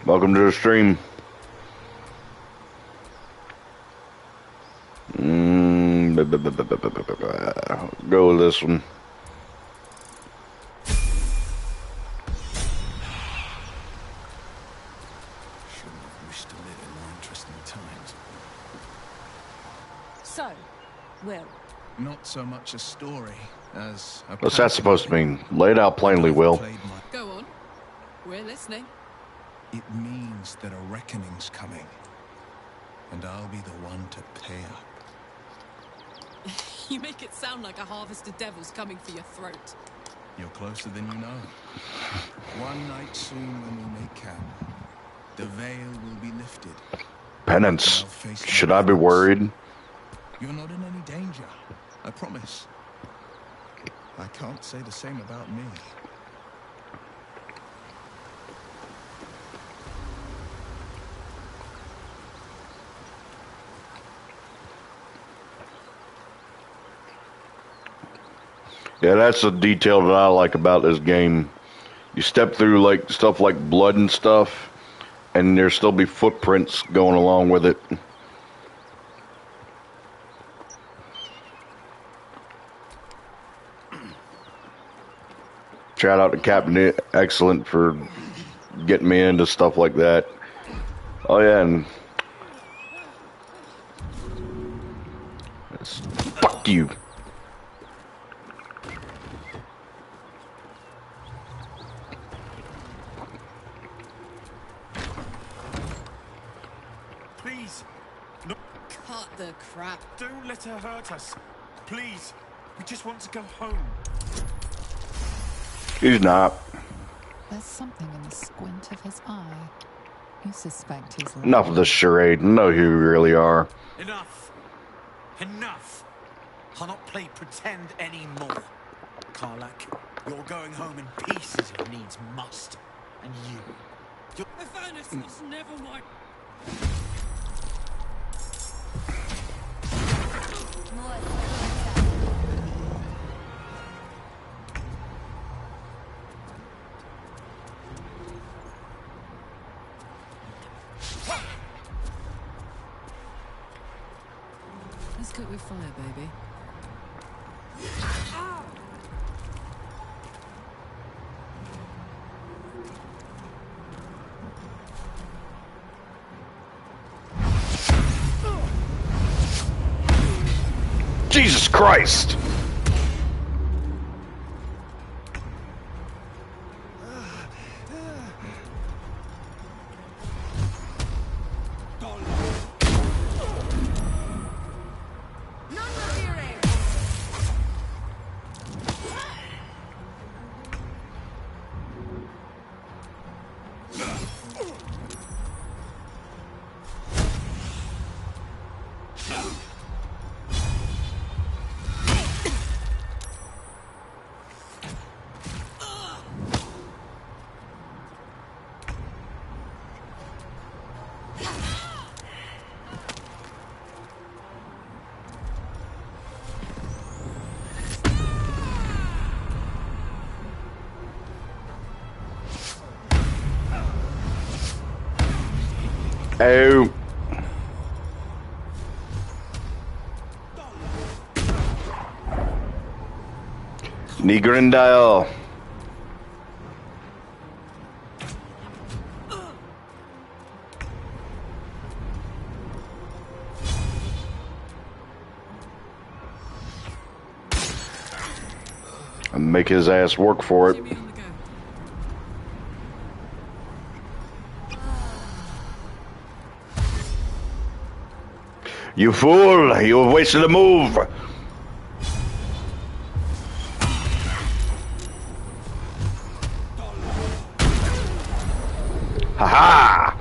Welcome to the stream. Go with this one. Shouldn't have wished to live in more interesting times. So, Will, Not so much a story as a What's that supposed to mean? Lay it out plainly, Will. Go on. We're listening. It means that a reckoning's coming. And I'll be the one to pay up. You make it sound like a harvest of devils coming for your throat. You're closer than you know. One night soon when we make camp, the veil will be lifted. Penance. Should I be worried? You're not in any danger, I promise. I can't say the same about me. Yeah, that's the detail that I like about this game. You step through like stuff like blood and stuff, and there still be footprints going along with it. Shout out to Captain Excellent for getting me into stuff like that. Oh yeah, and fuck you. Please, no. Cut the crap. Don't let her hurt us. Please, we just want to go home. He's not. There's something in the squint of his eye. You suspect he's lying. Enough of this charade. Know who you really are. Enough. Enough. I'll not play pretend anymore. Karlak, you're going home in pieces if needs must. And you... Evanus was never my... Let's cook with fire, baby. Jesus Christ! Oh. Nigrindale. And make his ass work for it. You fool! You have wasted a move! Ha-ha!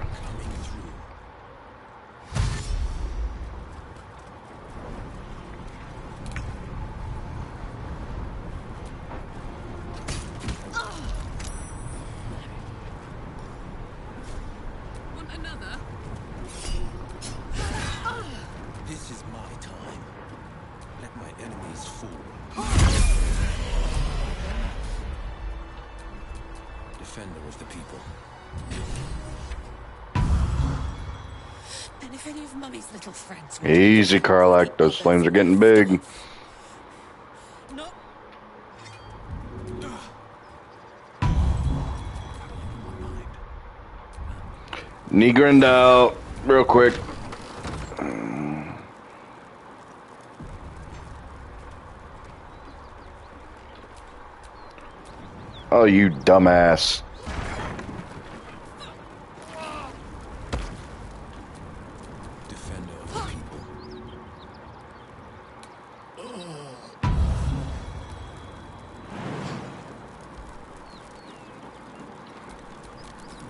Want another? This is my time. Let my enemies fall. Defender of the people. And if any of Mummy's little friends... Easy, Karlak. Those flames are getting big. No. Nigrindale, real quick. Oh, you dumbass. Defender of the people.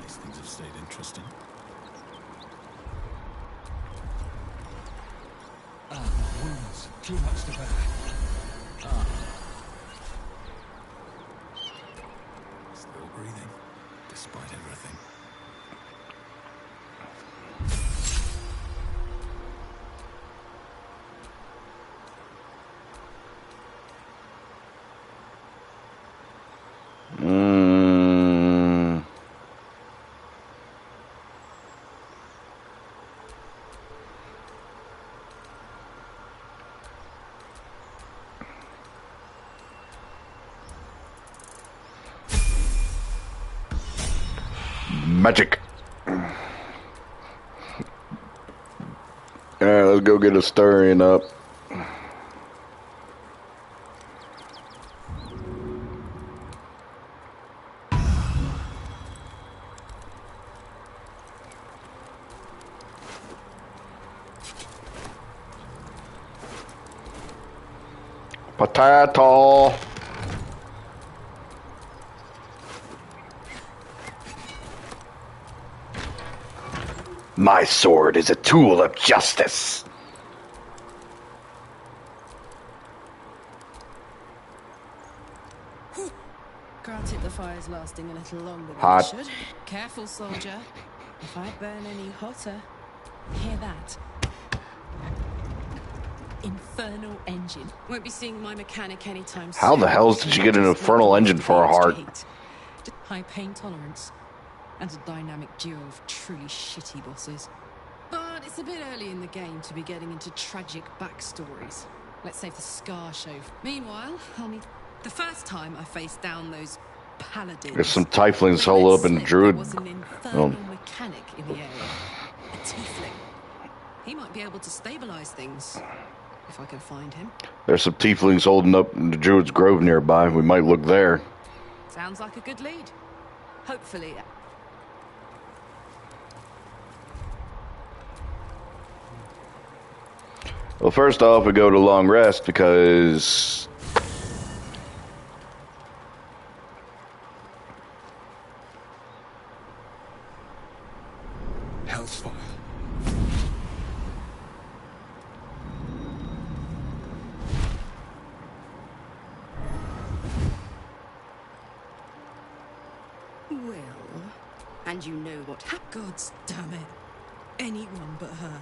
These things have stayed interesting. Wounds. Too much to bear. Still breathing, despite everything. Magic. Alright, let's go get a stirring up. Potato. My sword is a tool of justice. Granted, the fire's lasting a little longer than Hot. it should. Careful, soldier. If I burn any hotter, hear that? Infernal engine. Won't be seeing my mechanic anytime soon. How the hell did you get an infernal engine for a heart? High pain tolerance and a dynamic duo of truly shitty bosses. But it's a bit early in the game to be getting into tragic backstories. Let's save the scar show. Meanwhile, I'll need... The first time I faced down those paladins... There's some tieflings holed up in the druid. There was an infernal mechanic in the area. A tiefling. He might be able to stabilize things, if I can find him. There's some tieflings holding up in the druid's grove nearby. We might look there. Sounds like a good lead. Hopefully... Well, first off, we go to long rest because... Hell's fire. Well, and you know what God's damn it. Anyone but her.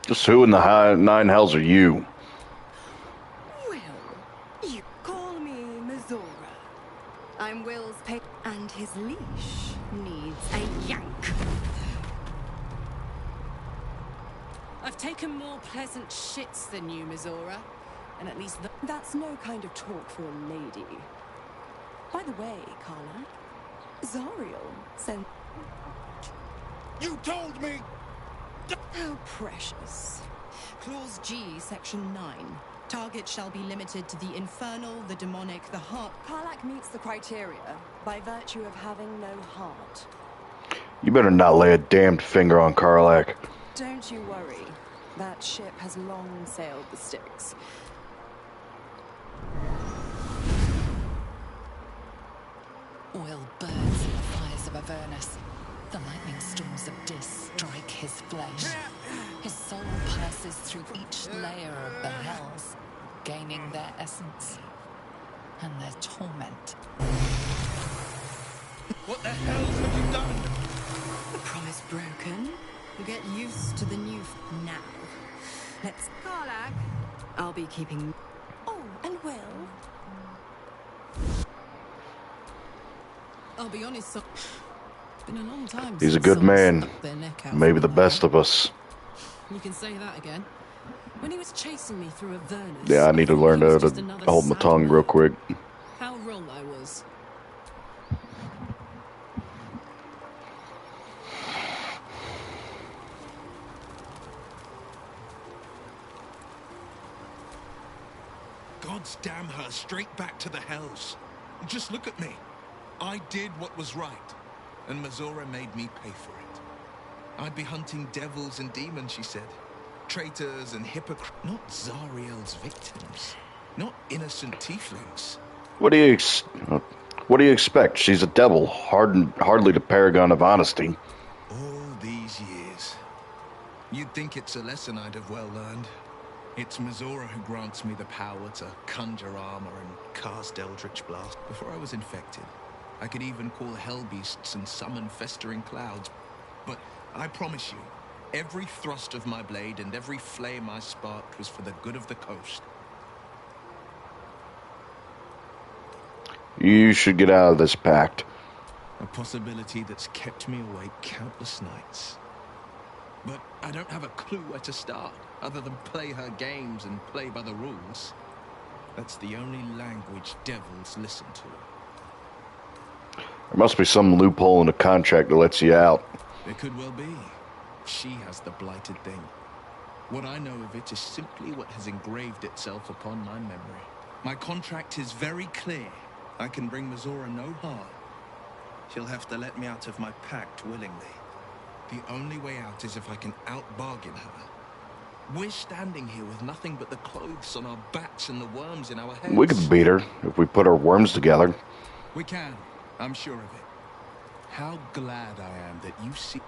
Just who in the nine hells are you? Well, you call me Mizora. I'm Will's pet, and his leash needs a yank. I've taken more pleasant shits than you, Mizora. And at least That's no kind of talk for a lady. By the way, Carla, Zariel sent... You told me! How precious. Clause G, Section 9. Target shall be limited to the infernal, the demonic, the heart. Karlak meets the criteria by virtue of having no heart. You better not lay a damned finger on Karlak. Don't you worry. That ship has long sailed the Styx. Oil burns in the fires of Avernus. The lightning storms of Dis strike his flesh. His soul passes through each layer of the hells, gaining their essence and their torment. What the hell have you done? The promise broken. You get used to the new now. Let's... Karlak! I'll be keeping... Oh, and Will? I'll be honest, so... It's been a long time He's a since good someone man. stuck their neck out Maybe for the my best life. of us. You can say that again. When he was chasing me through Avernus... Yeah, I need to thought learn he was how just to another hold my sad tongue real man. quick. How wrong I was. God's damn her, straight back to the hells. Just look at me. I did what was right, and Mazora made me pay for it. I'd be hunting devils and demons, she said. Traitors and hypocrites. Not Zariel's victims. Not innocent tieflings. What do you expect? She's a devil, hardly the paragon of honesty. All these years. You'd think it's a lesson I'd have well learned. It's Mazora who grants me the power to conjure armor and cast eldritch blast. Before I was infected, I could even call hell beasts and summon festering clouds. But I promise you, every thrust of my blade and every flame I sparked was for the good of the coast. You should get out of this pact. A possibility that's kept me awake countless nights. But I don't have a clue where to start, other than play her games and play by the rules. That's the only language devils listen to. There must be some loophole in the contract that lets you out. It could well be. She has the blighted thing. What I know of it is simply what has engraved itself upon my memory. My contract is very clear. I can bring Mazora no harm. She'll have to let me out of my pact willingly. The only way out is if I can out-bargain her. We're standing here with nothing but the clothes on our backs and the worms in our heads. We could beat her if we put our worms together. We can. I'm sure of it. How glad I am that you see...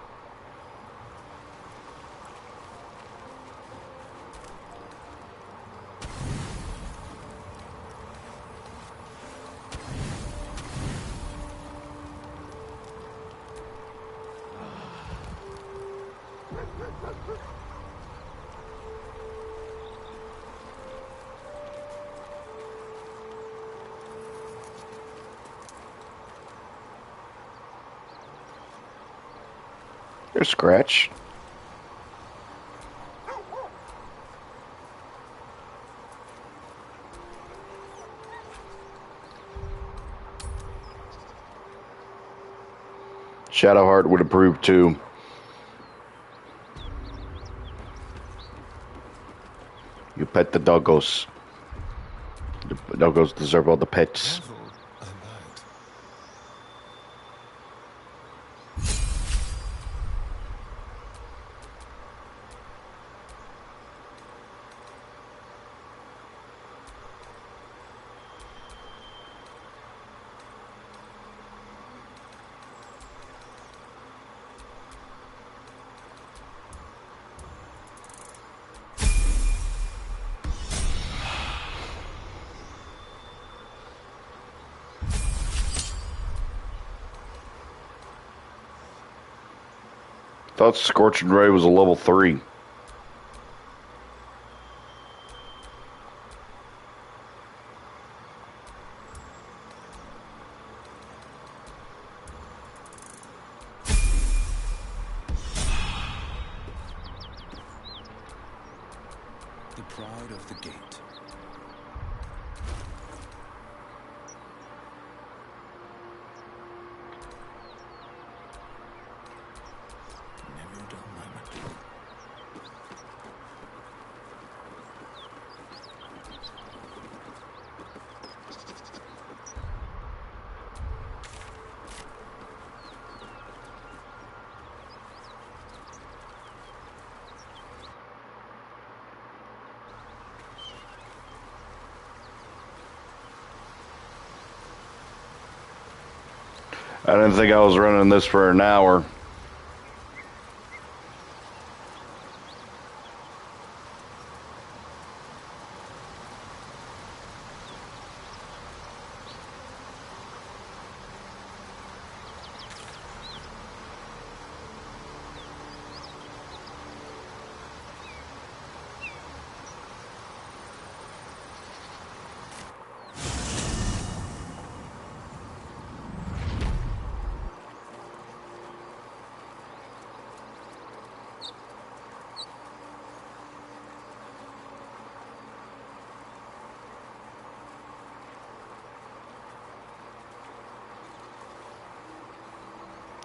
There's Scratch. Shadowheart would approve too. You pet the doggos. The doggos deserve all the pets. Thought Scorching Ray was a level 3. The pride of the gate. Never a dull moment. I didn't think I was running this for an hour.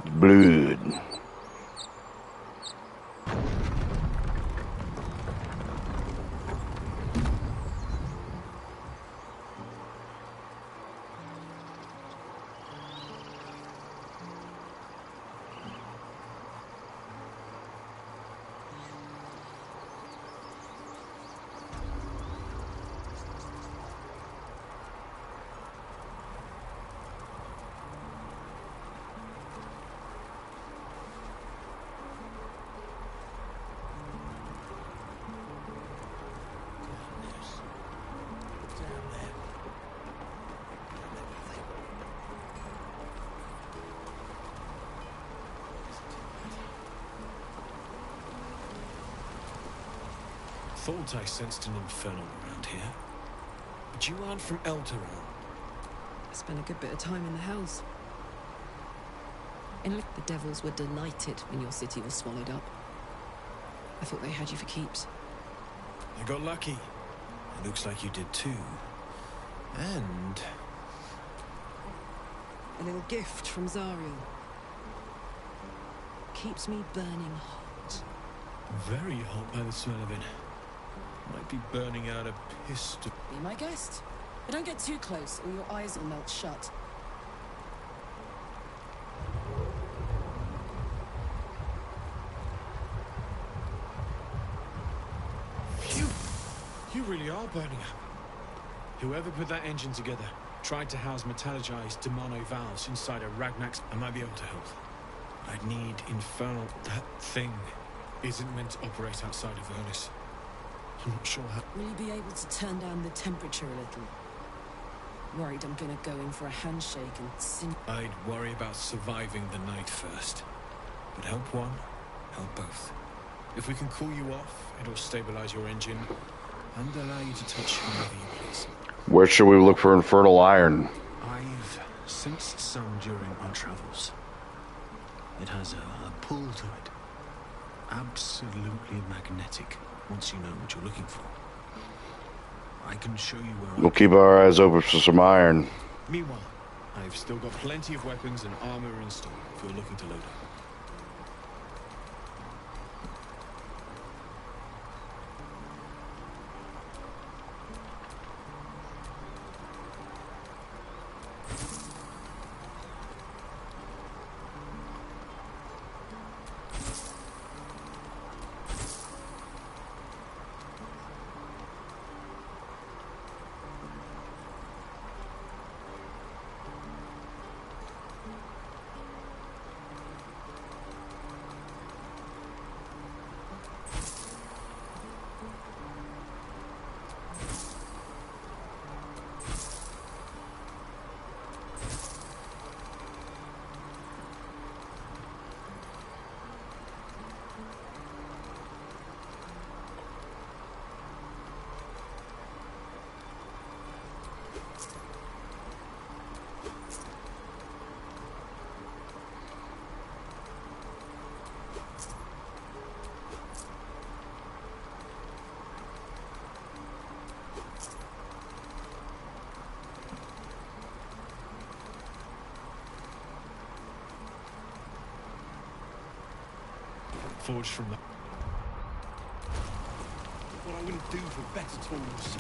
Blood. Thought I sensed an infernal around here. But you aren't from Elturel. I spent a good bit of time in the hells. And the devils were delighted when your city was swallowed up. I thought they had you for keeps. I got lucky. It looks like you did too. And... a little gift from Zariel. Keeps me burning hot. very hot by the smell of it. Might be burning out a pistol. Be my guest. But don't get too close, or your eyes will melt shut. Phew! You really are burning up. Whoever put that engine together tried to house metallogized Demano valves inside a Ragnak's. I might be able to help. I'd need infernal... That thing isn't meant to operate outside of Ernest. I'm not sure how... Will you be able to turn down the temperature a little? Worried I'm gonna go in for a handshake and sin... I'd worry about surviving the night first. But help one, help both. If we can cool you off, it'll stabilize your engine and allow you to touch whoever you please. Where should we look for infernal iron? I've sensed some during our travels. It has a pull to it. Absolutely magnetic, once you know what you're looking for. I can show you where We'll keep our eyes open for some iron. Meanwhile, I've still got plenty of weapons and armor in store if you're looking to load up. Forged from the... What I wouldn't do for better tools.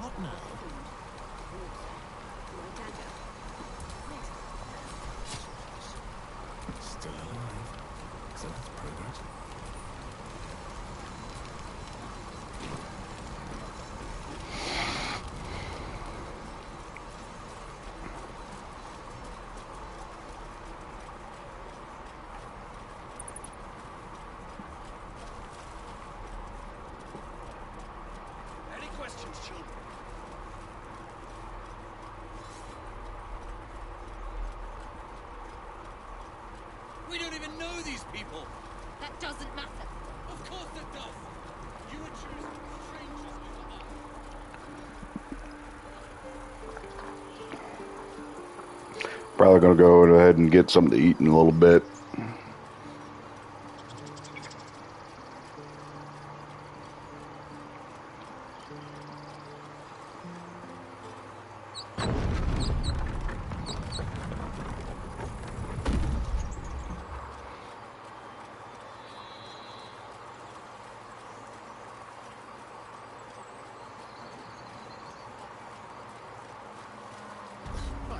What now? Still alive. So that's progress. Any questions, children? We don't even know these people. That doesn't matter. Of course it does. You were choosing strangers over us. Probably gonna go ahead and get something to eat in a little bit.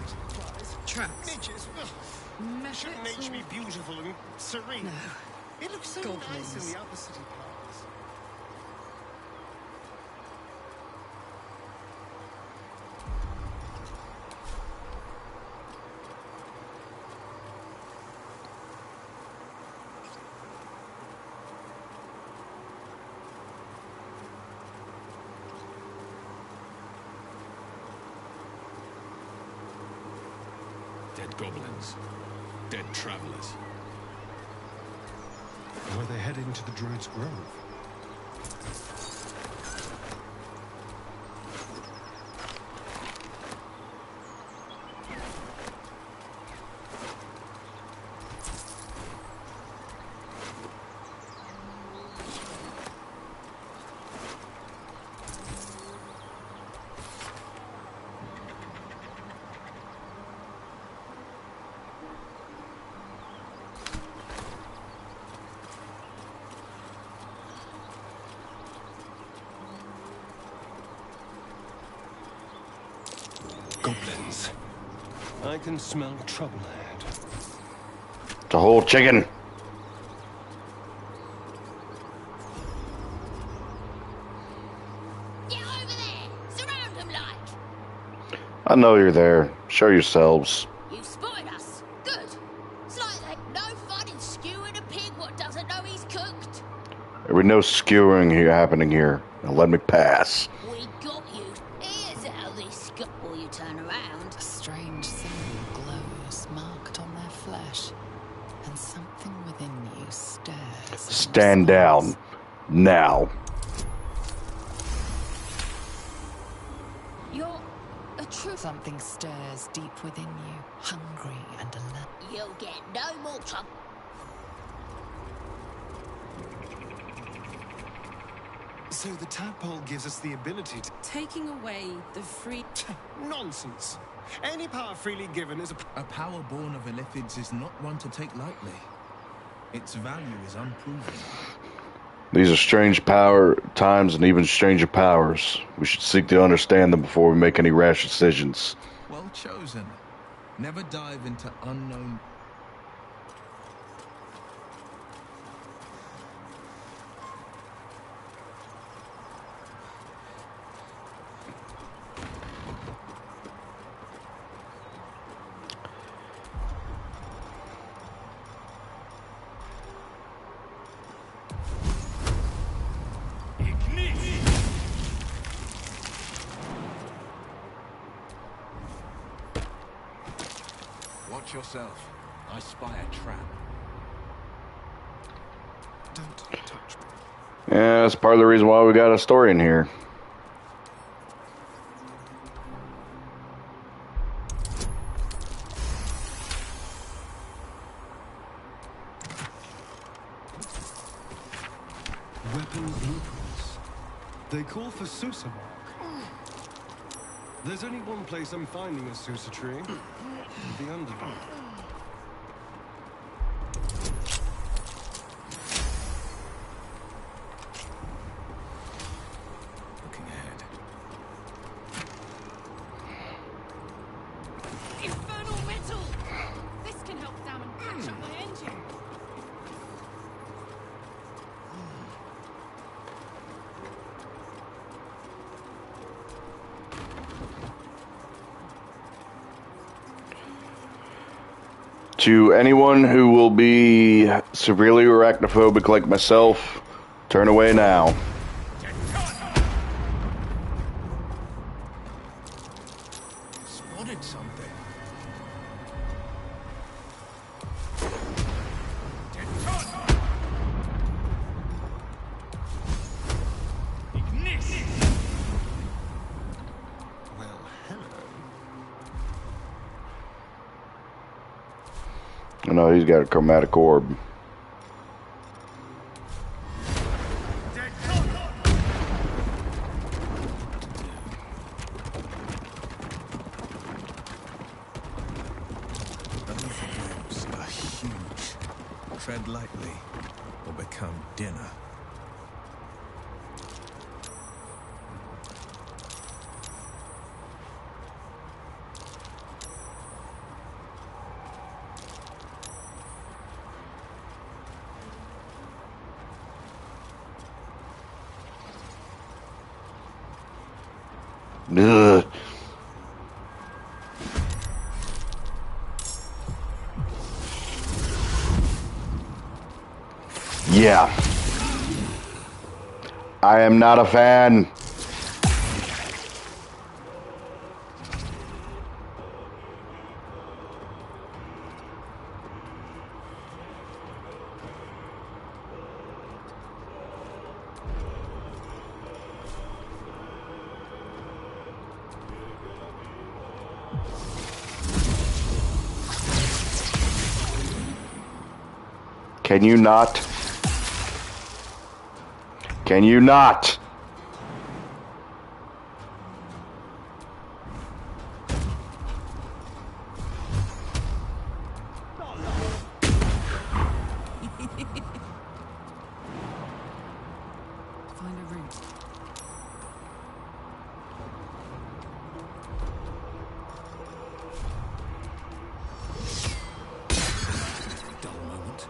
Flies. Traps. Midges. Ugh. Shouldn't Methods nature or- be beautiful and serene? No. It looks so Goblins. nice in the upper city parks. Dead goblins. Dead travelers. Were they heading to the Druid's Grove? Goblins. I can smell trouble ahead. It's a whole chicken. Get over there! Surround them like! I know you're there. Show yourselves. You've spotted us. Good. It's like that. No fun in skewing a pig what doesn't know he's cooked. There be no skewering here happening here. Now let me pass. We got you. Here's how this go. Or you turn around. A strange symbol glows, marked on their flesh, and something within you stirs. Stand down. Now. You're a true. Something stirs deep within you, hungry and alert. You'll get no more trouble. So the tadpole gives us the ability to... Taking away the free... Nonsense. Any power freely given is A power born of Illithids is not one to take lightly. Its value is unproven. These are strange power times and even stranger powers. We should seek to understand them before we make any rash decisions. Well chosen. Never dive into unknown... Watch yourself. I spy a trap. Don't touch me. Yeah, that's part of the reason why we got a story in here. Weapon blueprints. They call for Susa mark. There's only one place I'm finding a Susa tree. The Underdark. Looking ahead. Infernal metal! This can help Sam and patch up my engine. To anyone who will be severely arachnophobic like myself, turn away now. Spotted something. Well, hello. I know he's got a chromatic orb. Those wolves are huge. Tread lightly, or become dinner. Ugh. Yeah. I am not a fan. Can you not? Can you not? Find a route. Dull moment.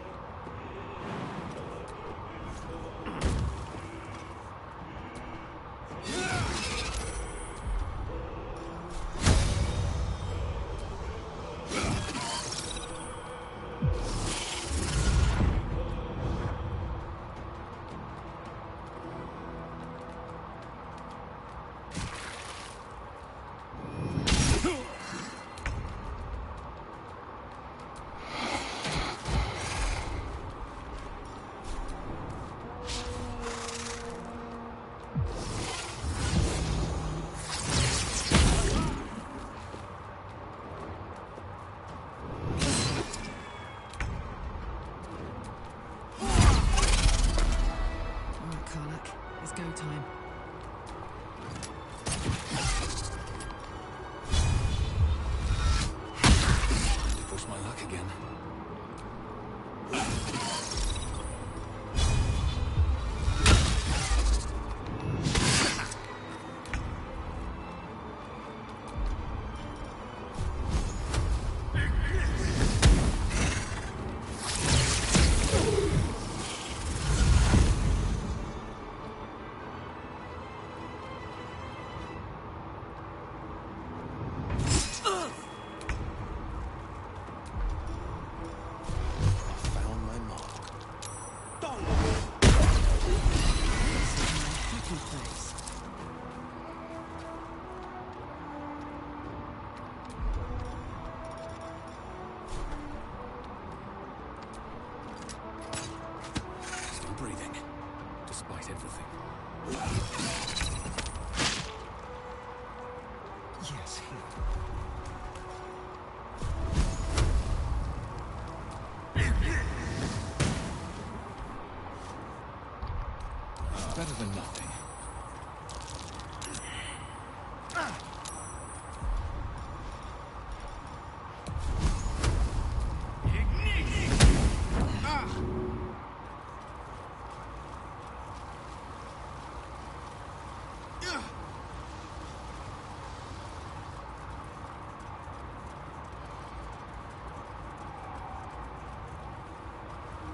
It's go time. Push my luck again. Still breathing, despite everything. Yes, here. Better than nothing.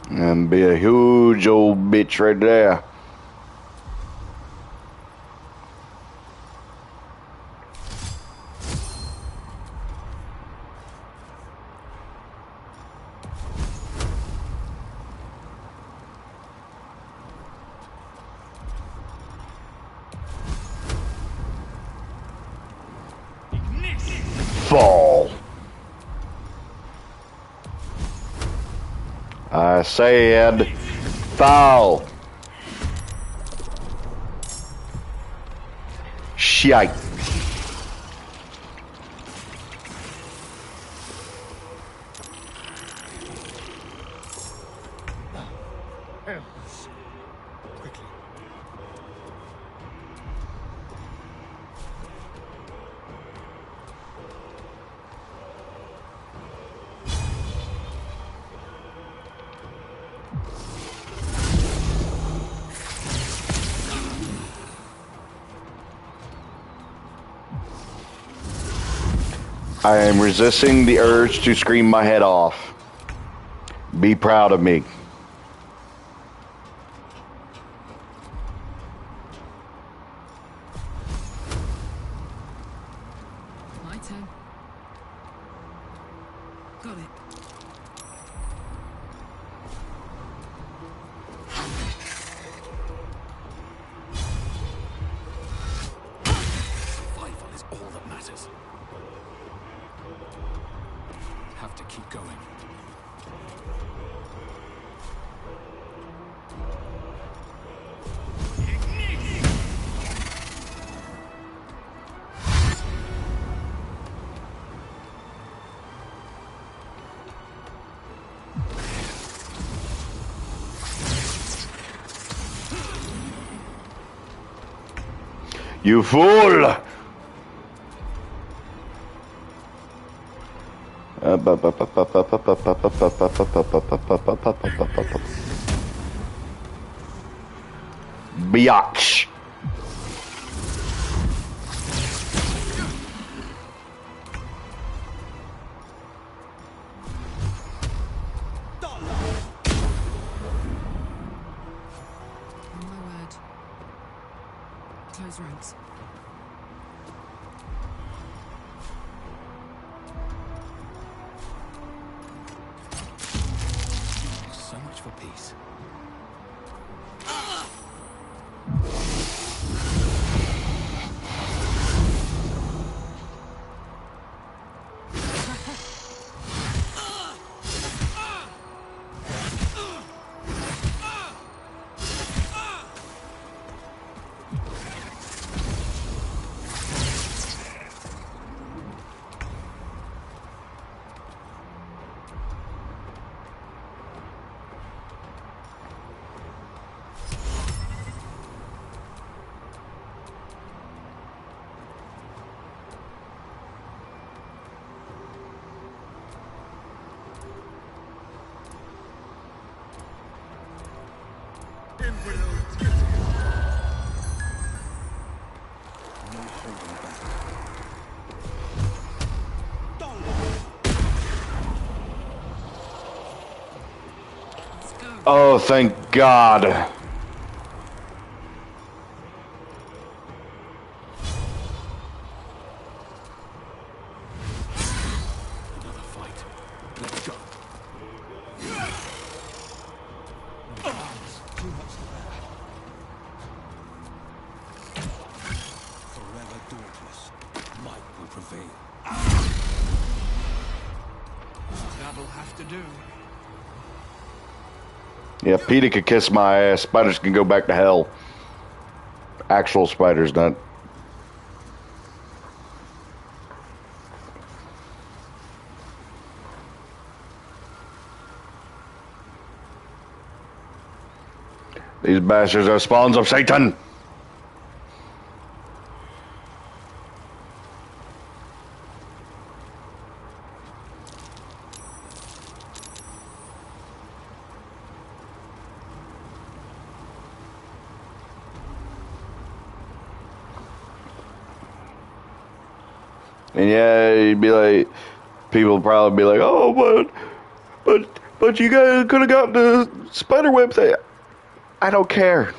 And be a huge old bitch right there. Fall. I said fall. Shite. Elves. Quickly. I am resisting the urge to scream my head off. Be proud of me. Got it. Survival is all that matters. Have to keep going. You fool! Biatch. My word. Close ranks. So much for peace. Oh, thank God. Forever dauntless, might will prevail. That'll have to do. Yeah, Peter could kiss my ass. Spiders can go back to hell. Actual spiders, not. These bastards are spawns of Satan. And yeah, you'd be like, people would probably be like, oh, but you guys could have got the spider web thing. I don't care.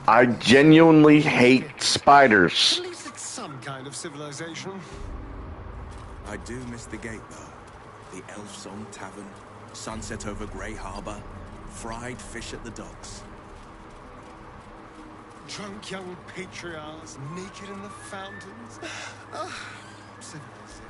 I genuinely hate spiders. At least it's some kind of civilization. I do miss the gate, though. The Elf Song Tavern, sunset over Grey Harbour, fried fish at the docks. Drunk young patriarchs naked in the fountains. Civilization.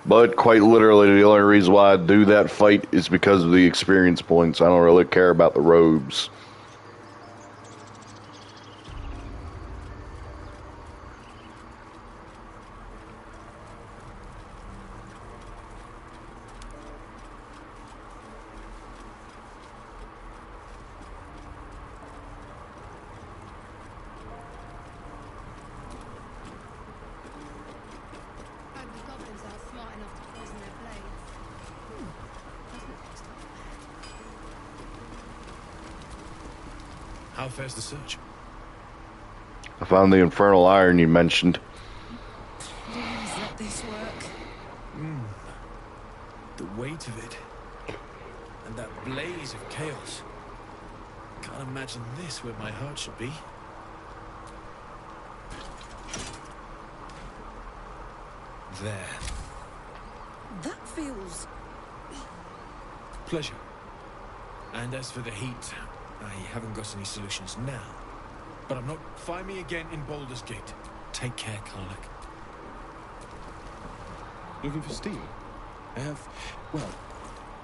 But quite literally, the only reason why I do that fight is because of the experience points. I don't really care about the robes. How fares the search? I found the infernal iron you mentioned. Please let this work. The weight of it. And that blaze of chaos. Can't imagine this where my heart should be. There. That feels... Pleasure. And as for the heat, I haven't got any solutions now. But I'm not... Find me again in Baldur's Gate. Take care, Karlach. Looking for steel? I have, well,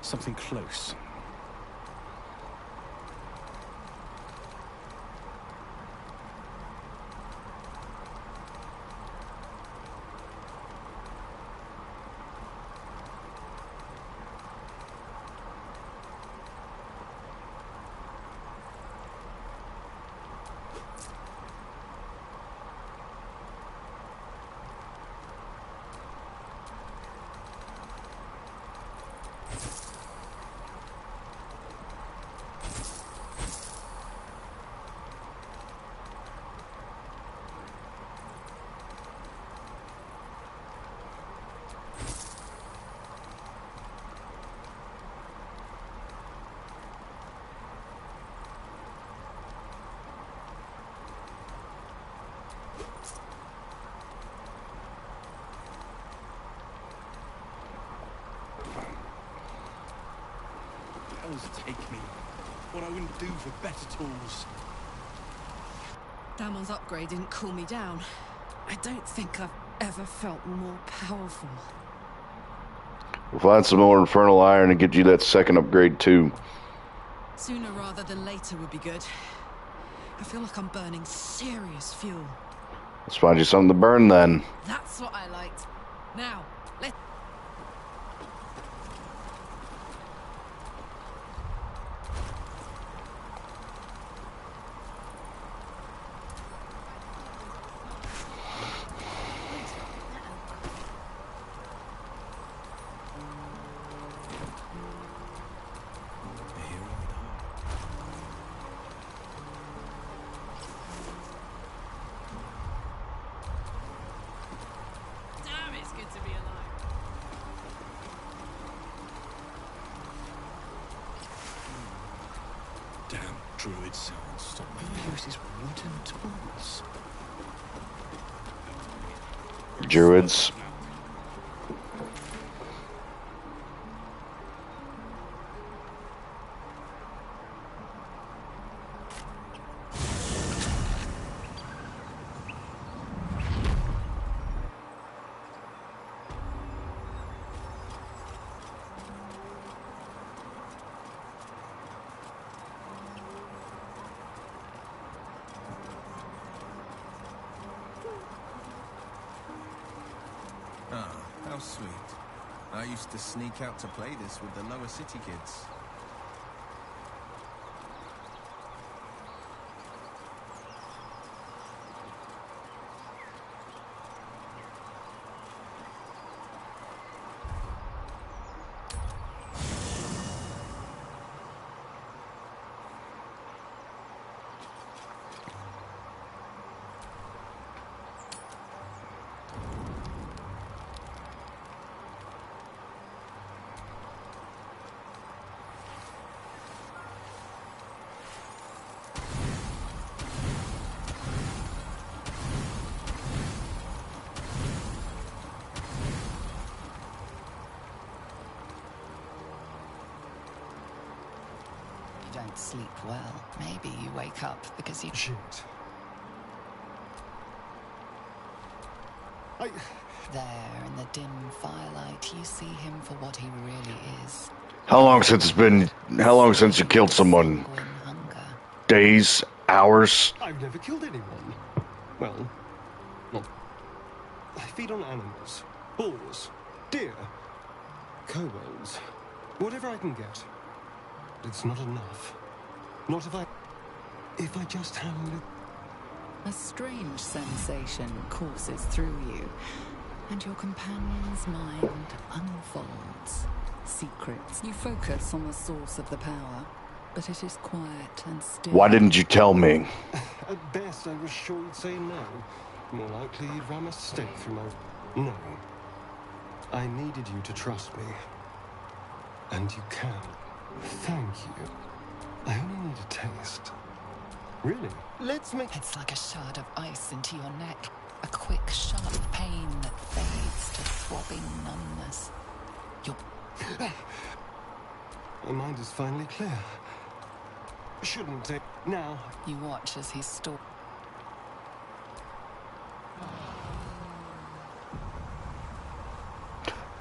something close. Take me. What I wouldn't do for better tools. Damon's upgrade didn't cool me down. I don't think I've ever felt more powerful. We'll find some more infernal iron and get you that second upgrade too. Sooner rather than later would be good. I feel like I'm burning serious fuel. Let's find you something to burn then. That's what I liked. Now, let's... Druids. Stop me. Uses wooden tools. Druids. How sweet. I used to sneak out to play this with the lower city kids. Don't sleep well. Maybe you wake up because you... Shit. There, in the dim firelight, you see him for what he really is. How long since you killed someone? Days? Hours? I've never killed anyone. Well, not... I feed on animals. Bulls. Deer. Kobolds. Whatever I can get. But it's not enough. Not if I just handle it. A strange sensation courses through you, and your companion's mind unfolds. Secrets. You focus on the source of the power. but it is quiet and still. Why didn't you tell me? At best, I was sure you'd say no. More likely, you'd ram a stake through my... No. I needed you to trust me. And you can. Thank you. I only need a taste. Really? Let's make... It's like a shard of ice into your neck. A quick, sharp pain that fades to throbbing numbness. My mind is finally clear. Shouldn't take... Now... You watch as he stalks.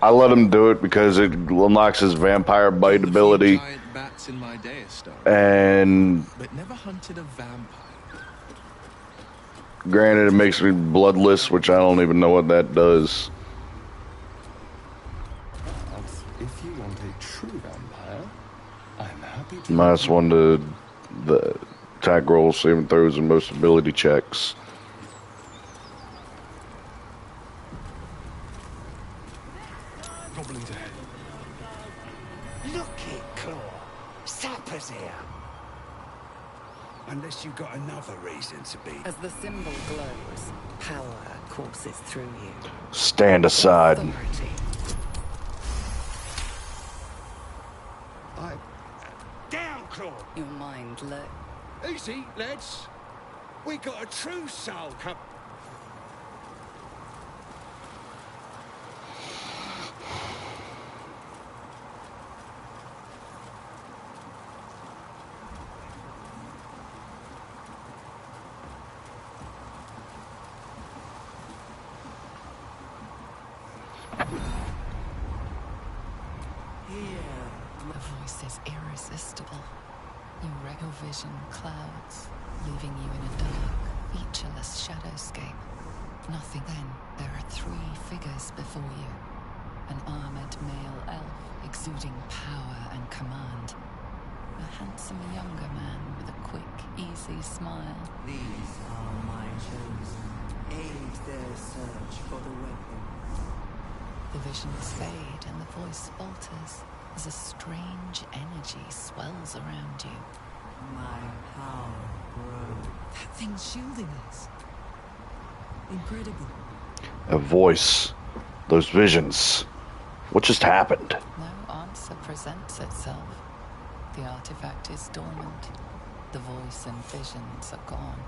I let him do it because it unlocks his vampire bite ability. Giant bats in my day, And... but never hunted a vampire. Granted, it makes me bloodless, which I don't even know what that does. If you want a true vampire, I'm happy to... Minus one to the attack rolls, saving throws, and most ability checks. Goblin's ahead. Look it, Claw. Sapper's here. Unless you've got another reason to be. As the symbol glows, power courses through you. Stand aside. Down, Claw. Your mind low. Easy, lads. We got a true soul come. The voice is irresistible. You wreck your vision clouds, leaving you in a dark, featureless shadowscape. Nothing then. There are three figures before you. An armored male elf exuding power and command. A handsome younger man with a quick, easy smile. These are my chosen. Aid their search for the weapon. The visions fade and the voice falters as a strange energy swells around you. My power grows. That thing's shielding us. Incredible. A voice. Those visions. What just happened? No answer presents itself. The artifact is dormant. The voice and visions are gone.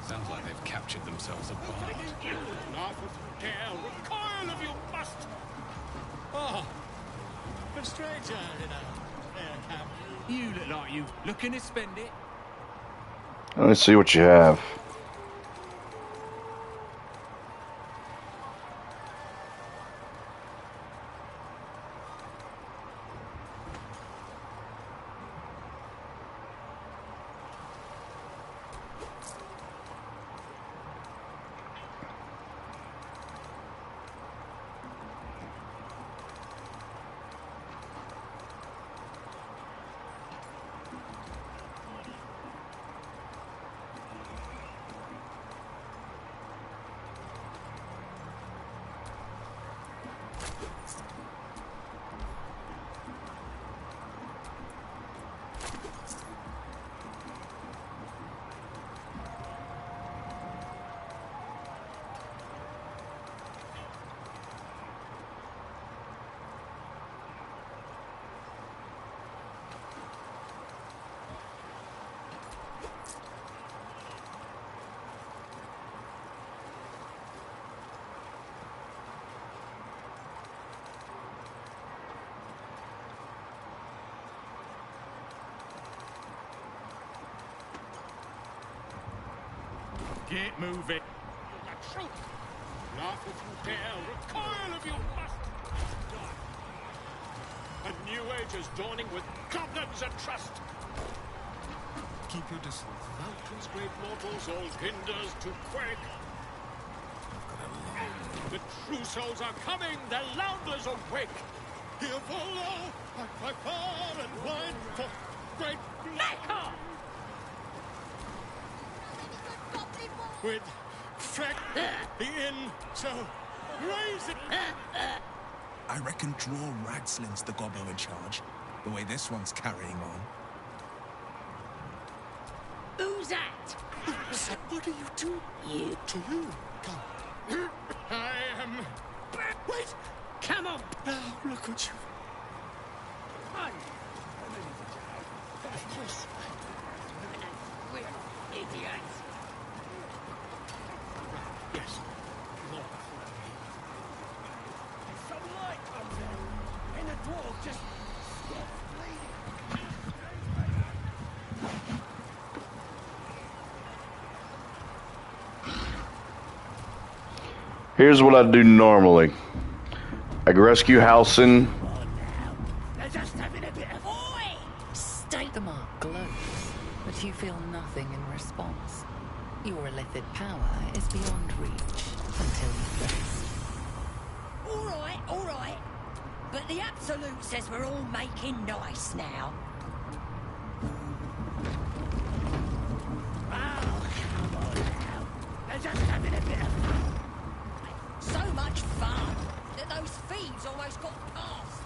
Sounds like they've captured themselves a bard. Not if you dare recoil of your must. Oh, a stranger in a fair camp. You look like you looking to spend it. Let me see what you have. Get moving. The truth. Laugh if you dare. Recoil of your must. A new age is dawning with goblins and trust. Keep your distance. Mountains, great mortals, all hinders to quake. The true souls are coming. Their louders awake. Here follow, by far and wide, for great Blacker. with Freck in, so raise it. I reckon Draw Ragslin's the gobbo in charge, the way this one's carrying on. Who's that? What are you doing? You. To you. Come. I am... Wait! Come on! Now, look what you... On! Of course. We're idiots. Yes. Some light comes out, and the dwarf just stops bleeding. Here's what I do normally. I rescue Halsin. They're just having a bit of... Oi! Stay... The mark glows, but you feel nothing in response. Your illithid power is beyond reach until you rest. All right. But the Absolute says we're all making nice now. Oh, come on now. They're just having a bit of fun. So much fun that those thieves almost got past.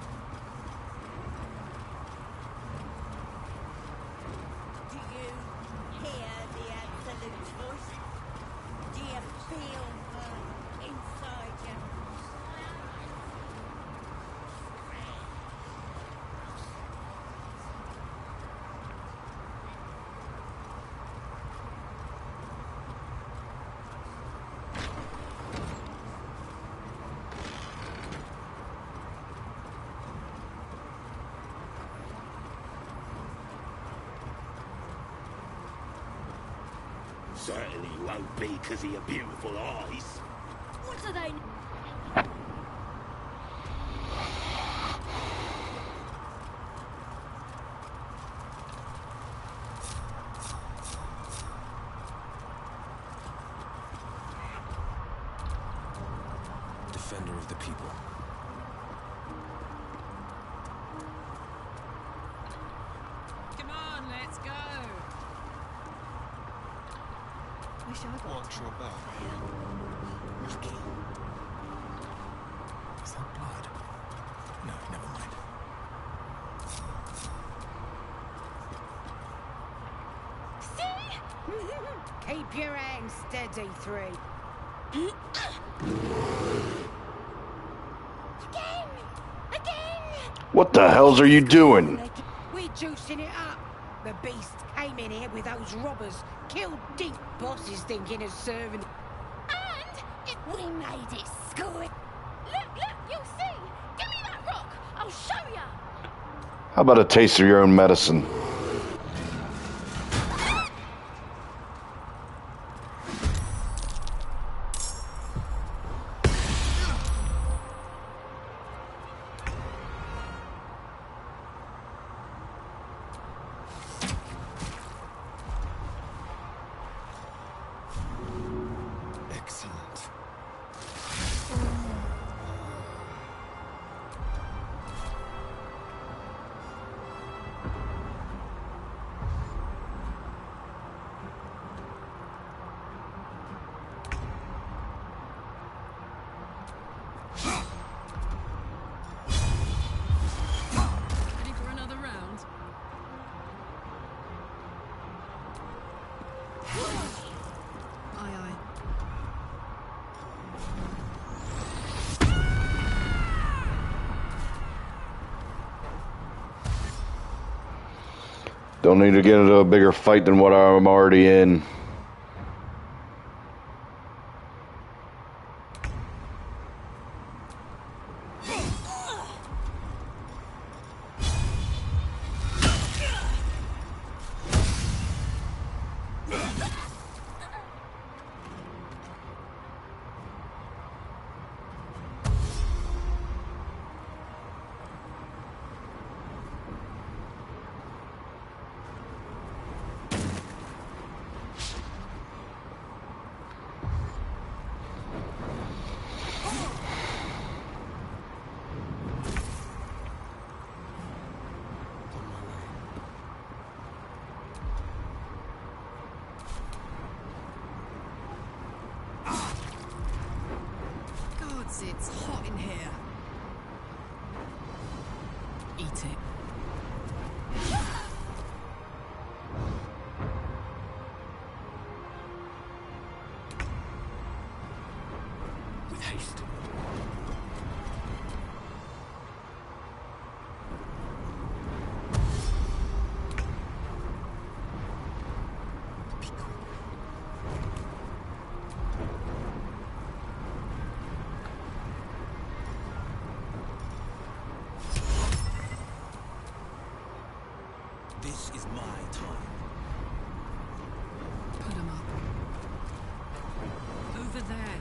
Do you hear the Absolute's voice? Do you feel her inside you? Certainly won't be because of your beautiful eyes. What are they? Defender of the people. Come on, let's go. Wish I watch your back. Lucky. Is that blood? No, never mind. See? Keep your hands steady, three. Again! What the hells are you doing? We're juicing it up. The beast came in here with those robbers, killed deep bosses thinking of serving. And we made it score. Look, you'll see. Give me that rock. I'll show you. How about a taste of your own medicine? Excellent. Ready for another round? Aye, aye. Don't need to get into a bigger fight than what I'm already in. it's hot in here. Eat it. With haste. This is my time. Put 'em up. Over there.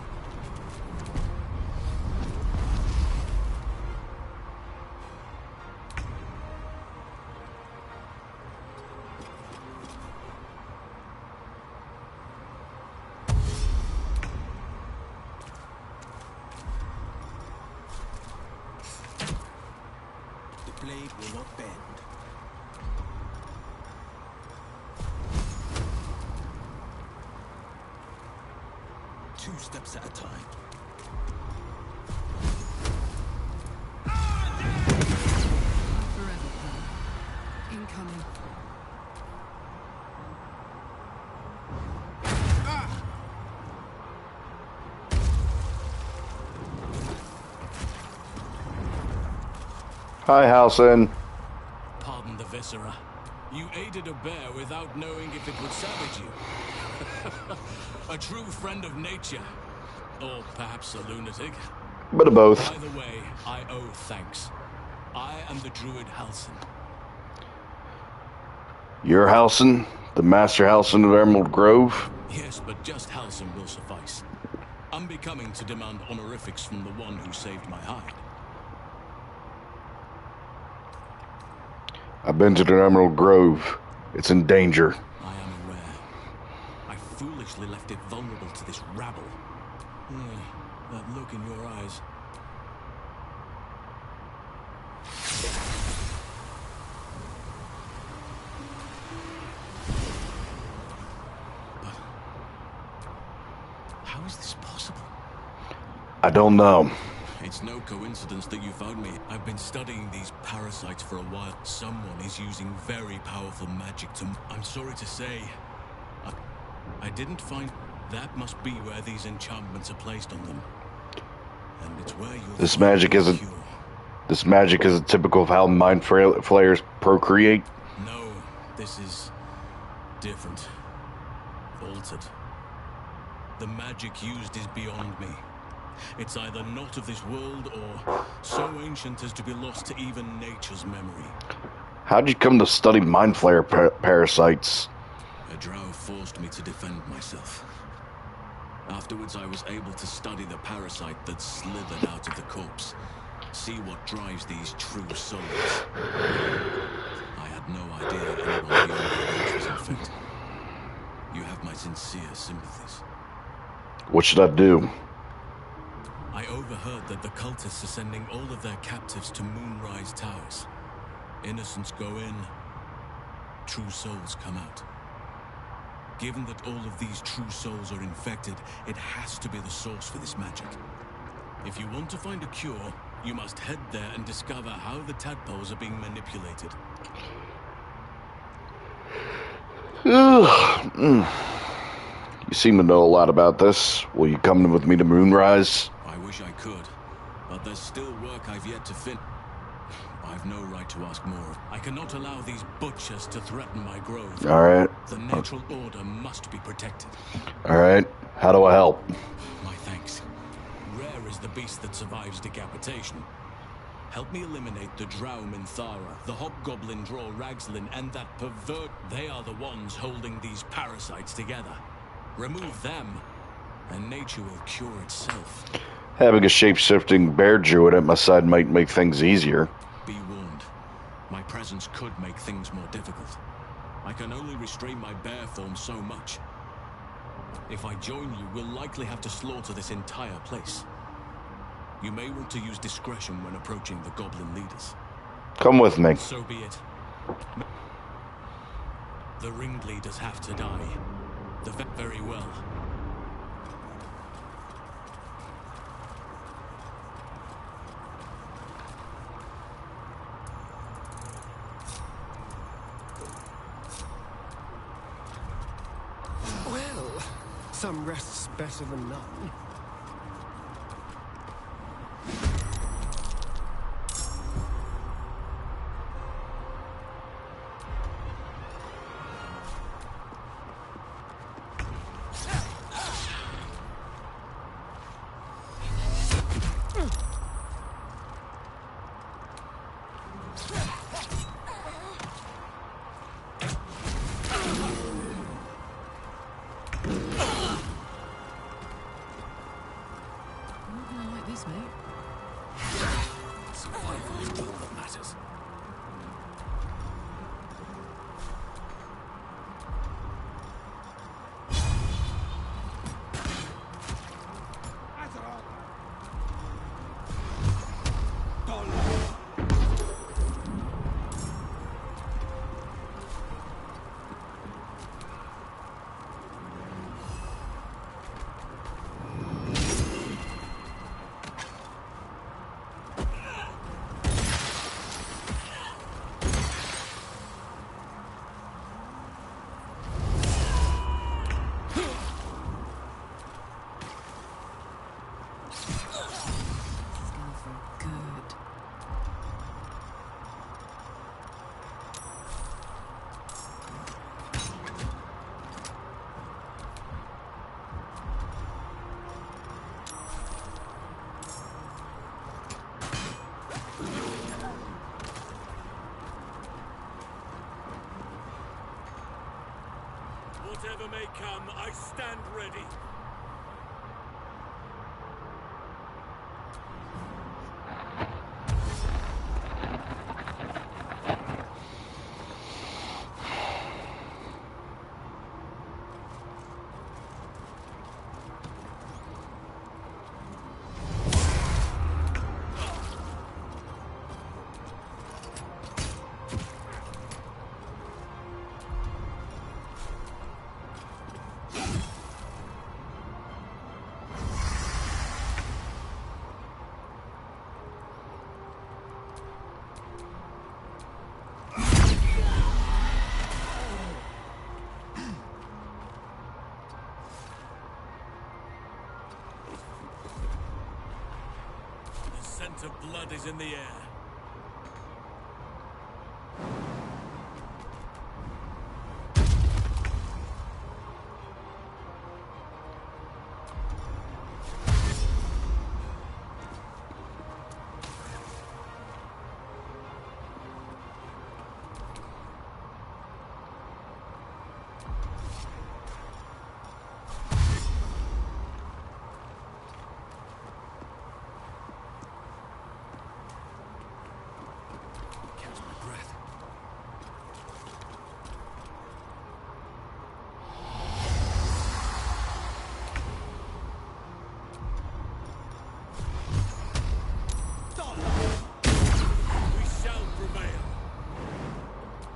The blade will not bend. Two steps at a time. Forever plan. Incoming. Hi, Halcyon. Pardon the viscera. You aided a bear without knowing if it would savage you. A true friend of nature. Or perhaps a lunatic. Bit of both. Either way, I owe thanks. I am the druid Halcyon. You're Halcyon? The Master Halcyon of Emerald Grove? Yes, but just Halcyon will suffice. Unbecoming to demand honorifics from the one who saved my hide. I've been to the Emerald Grove. It's in danger. I am aware. I foolishly left it vulnerable to this rabble. That look in your eyes. But how is this possible? I don't know. It's no coincidence that you found me. I've been studying these parasites for a while. Someone is using very powerful magic to... I'm sorry to say, I didn't find... That must be where these enchantments are placed on them. And it's where you'll... This magic isn't typical of how mind flayers procreate. No, this is different. Altered. The magic used is beyond me. It's either not of this world or so ancient as to be lost to even nature's memory. How'd you come to study mind flayer parasites? A drow forced me to defend myself. Afterwards, I was able to study the parasite that slithered out of the corpse. See what drives these true souls. I had no idea anyone beyond the range was infected. You have my sincere sympathies. What should I do? I overheard that the cultists are sending all of their captives to Moonrise Towers. Innocents go in, true souls come out. Given that all of these true souls are infected, it has to be the source for this magic. If you want to find a cure, you must head there and discover how the tadpoles are being manipulated. You seem to know a lot about this. Will you come with me to Moonrise? I wish I could, but there's still work I've yet to finish. I've no right to ask more. I cannot allow these butchers to threaten my grove. Alright. The natural order must be protected. Alright. How do I help? My thanks. Rare is the beast that survives decapitation. Help me eliminate the Drow Minthara, the Hobgoblin Draw Ragslin, and that pervert. They are the ones holding these parasites together. Remove them, and nature will cure itself. Having a shape-shifting bear druid at my side might make things easier. Be warned. My presence could make things more difficult. I can only restrain my bear form so much. If I join you, we'll likely have to slaughter this entire place. You may want to use discretion when approaching the goblin leaders. Come with me. So be it. The ringleaders have to die. Very well. Some rest's better than none. Whatever may come, I stand ready. The scent of blood is in the air.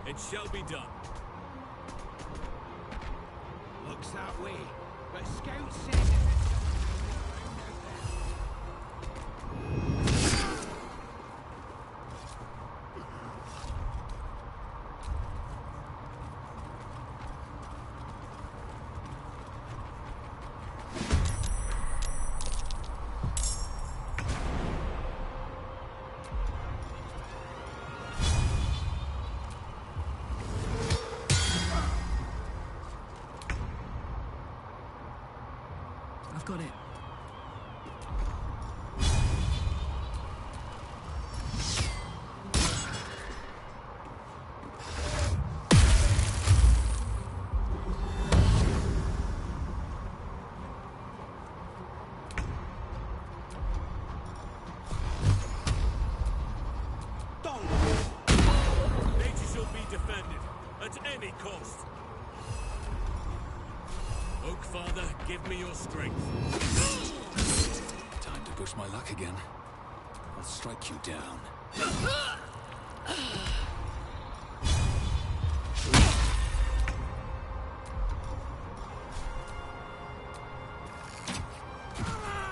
It shall be done. Looks that way, but scouts say I've got it. Nature shall be defended at any cost. Oak Father, give me your strength. Time to push my luck again. I'll strike you down.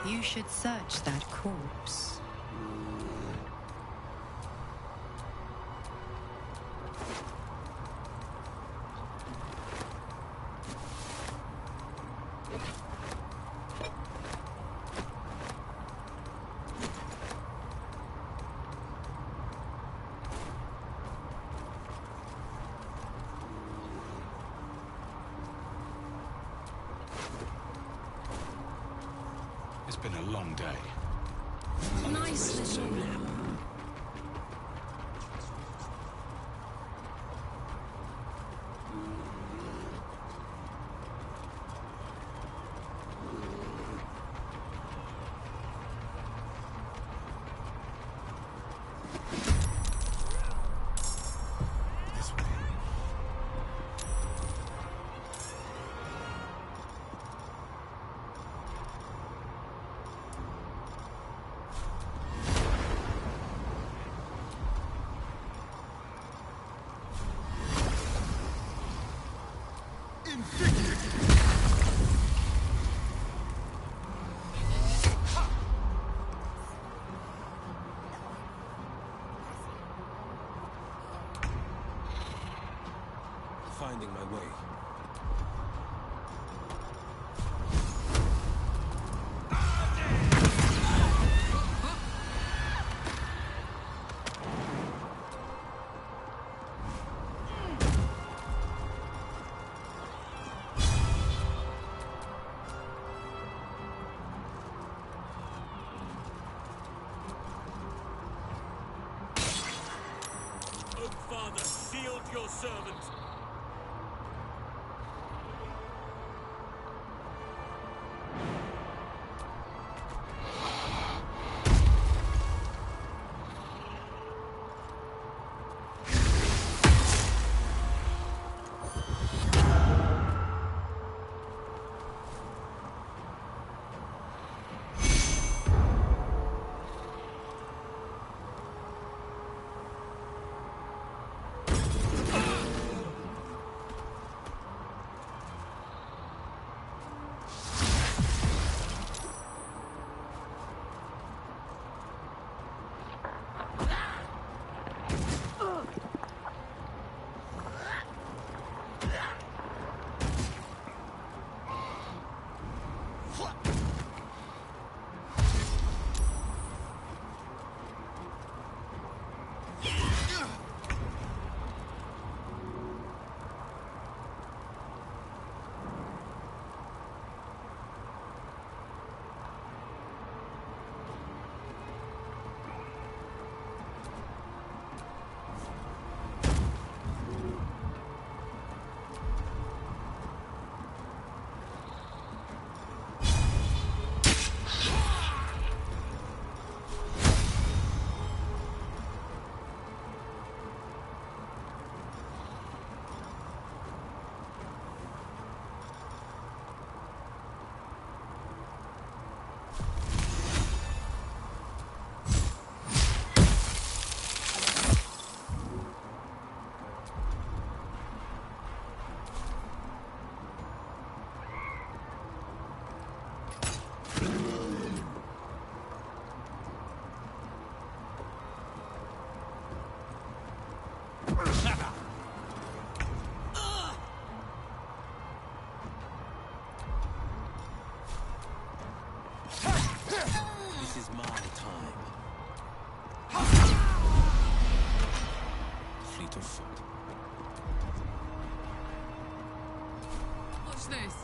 You should search that corpse. It's been a long day. Nice little nap. Finding my way. Oh, Father, shield your servant. This is my time. Fleet of foot. Watch this.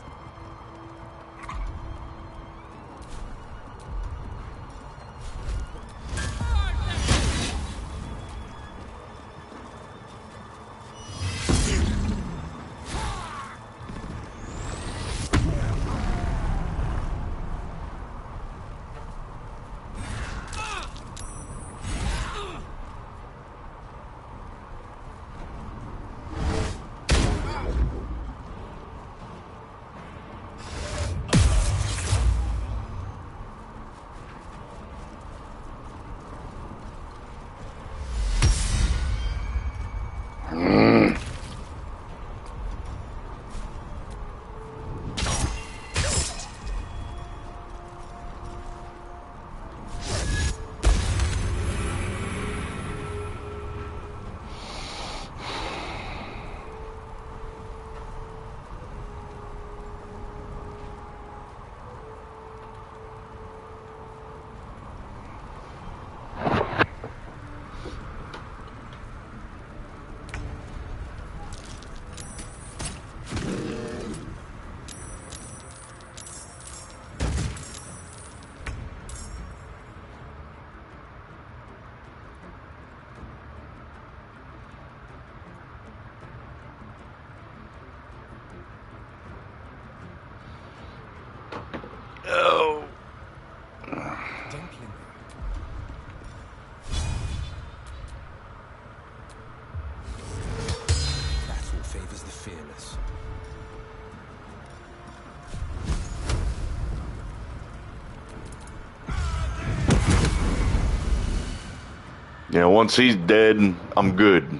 You know, once he's dead, I'm good.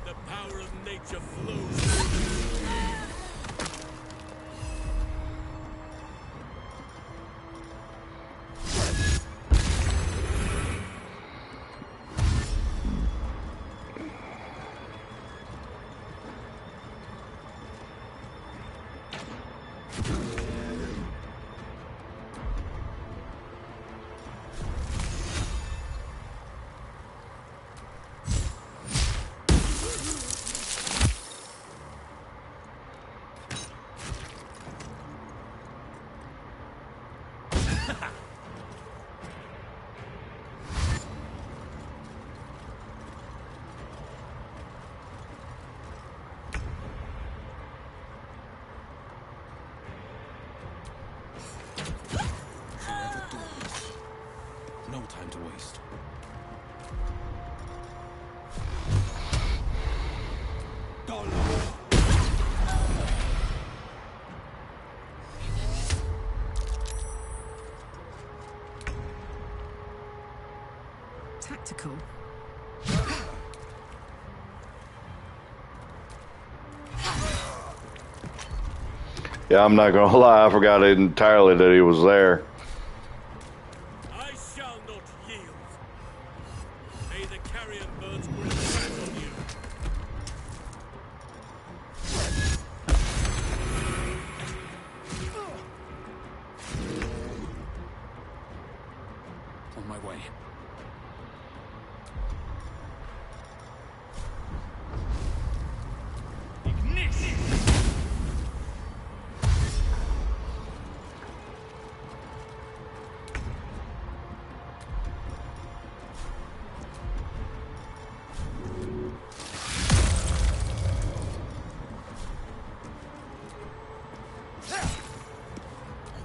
The power of nature flows through me. Forever dawns. No time to waste. Tactical. Yeah, I'm not gonna lie, I forgot entirely that he was there. I shall not yield. May the carrion birds bring back on you. On my way.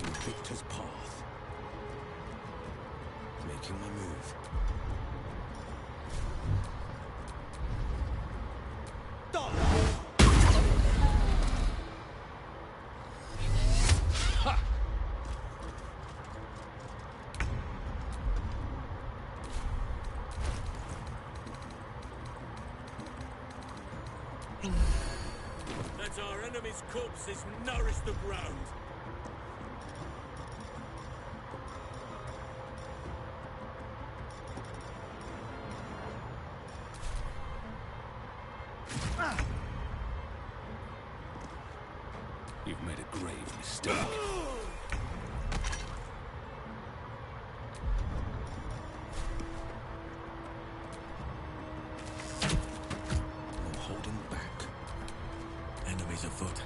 On Victor's path. Making my move. Let our enemy's corpses nourish the ground. You've made a grave mistake. No holding back. Enemies afoot.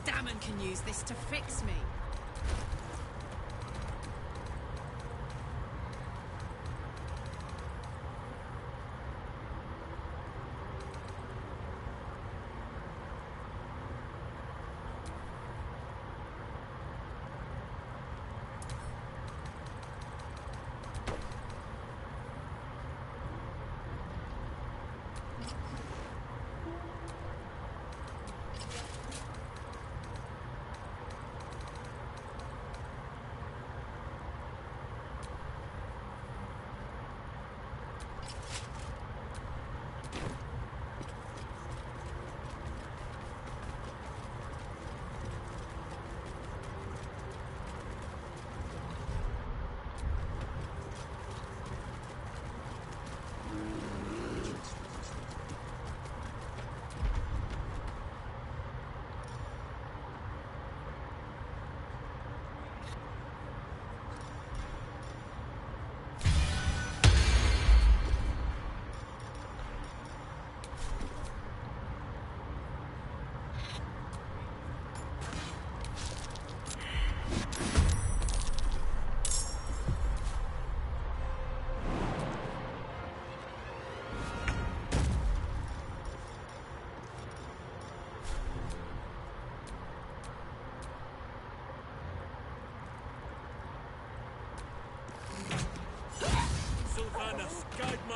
Damon can use this to fix me.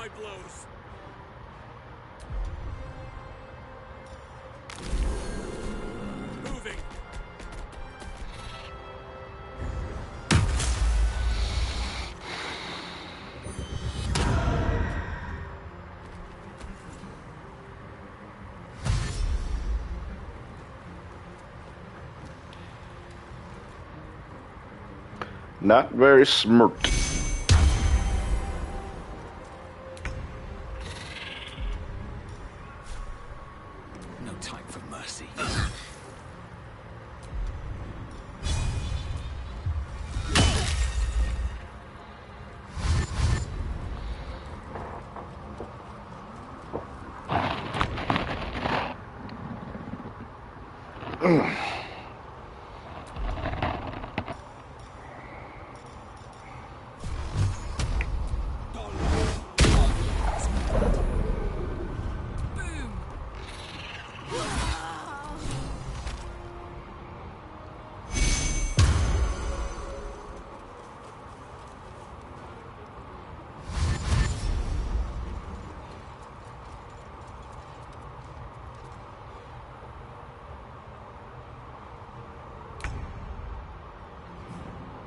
my blows. Moving. Not very smart. No time for mercy.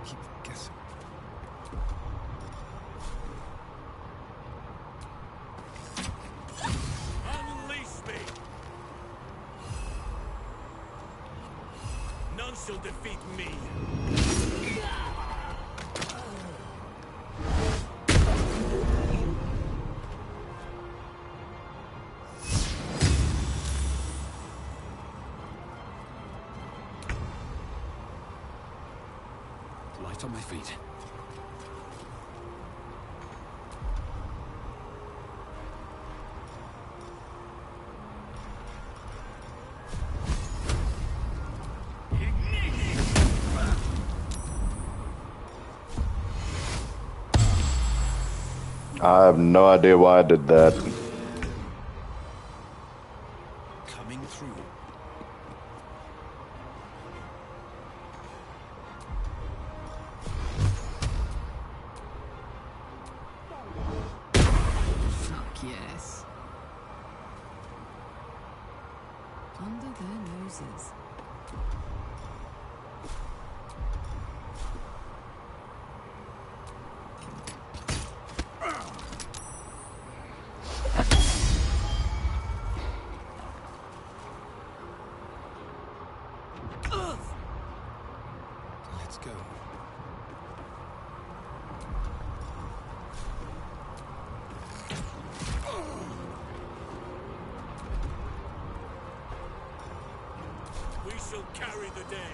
Keep guessing. Unleash me! None shall defeat me! Light on my feet. I have no idea why I did that. Coming through. Fuck yes. Under their noses. Let's go. We shall carry the day.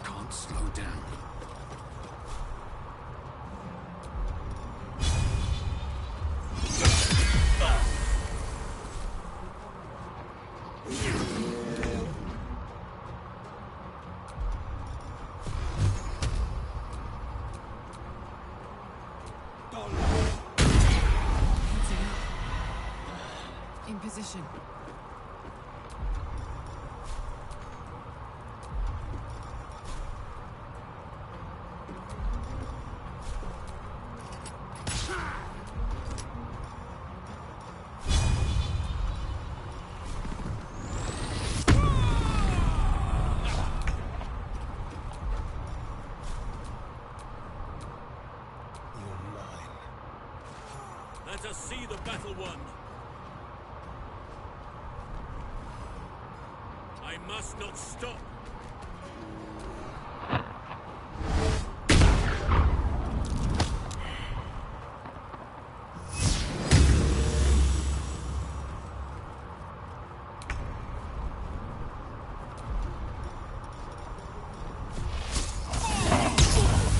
Can't slow down. In position. Let us see the battle won. I must not stop.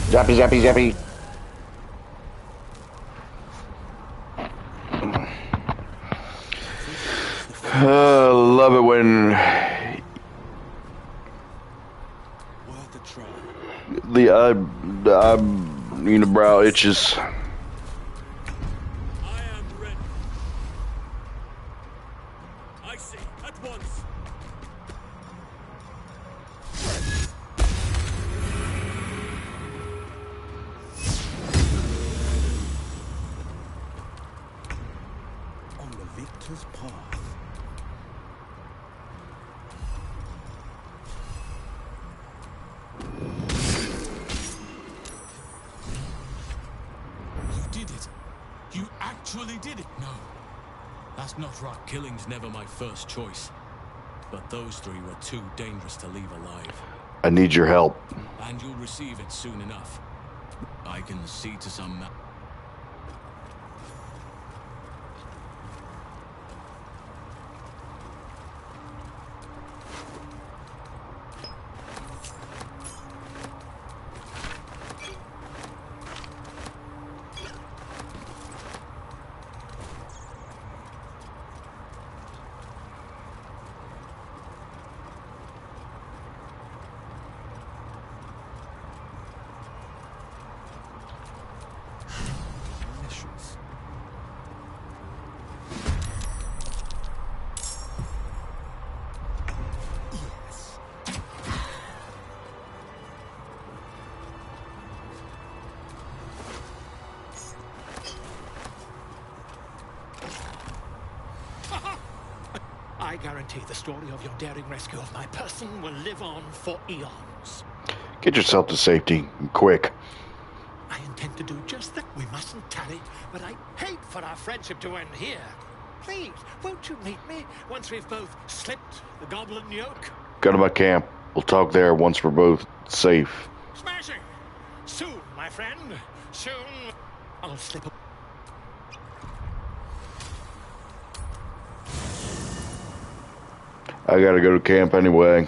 Zappy, zappy, zappy. Love it when My unibrow itches. I am ready. I say at once. On the victor's path. You actually did it? No. That's not right. Killing's never my first choice. But those three were too dangerous to leave alive. I need your help. And you'll receive it soon enough. I can see to some... I guarantee the story of your daring rescue of my person will live on for eons. Get yourself to safety, quick. I intend to do just that. We mustn't tarry, but I hate for our friendship to end here. Please, won't you meet me once we've both slipped the goblin yoke? Go to my camp. We'll talk there once we're both safe. Smashing! Soon, my friend. Soon, I'll slip up. I gotta go to camp anyway.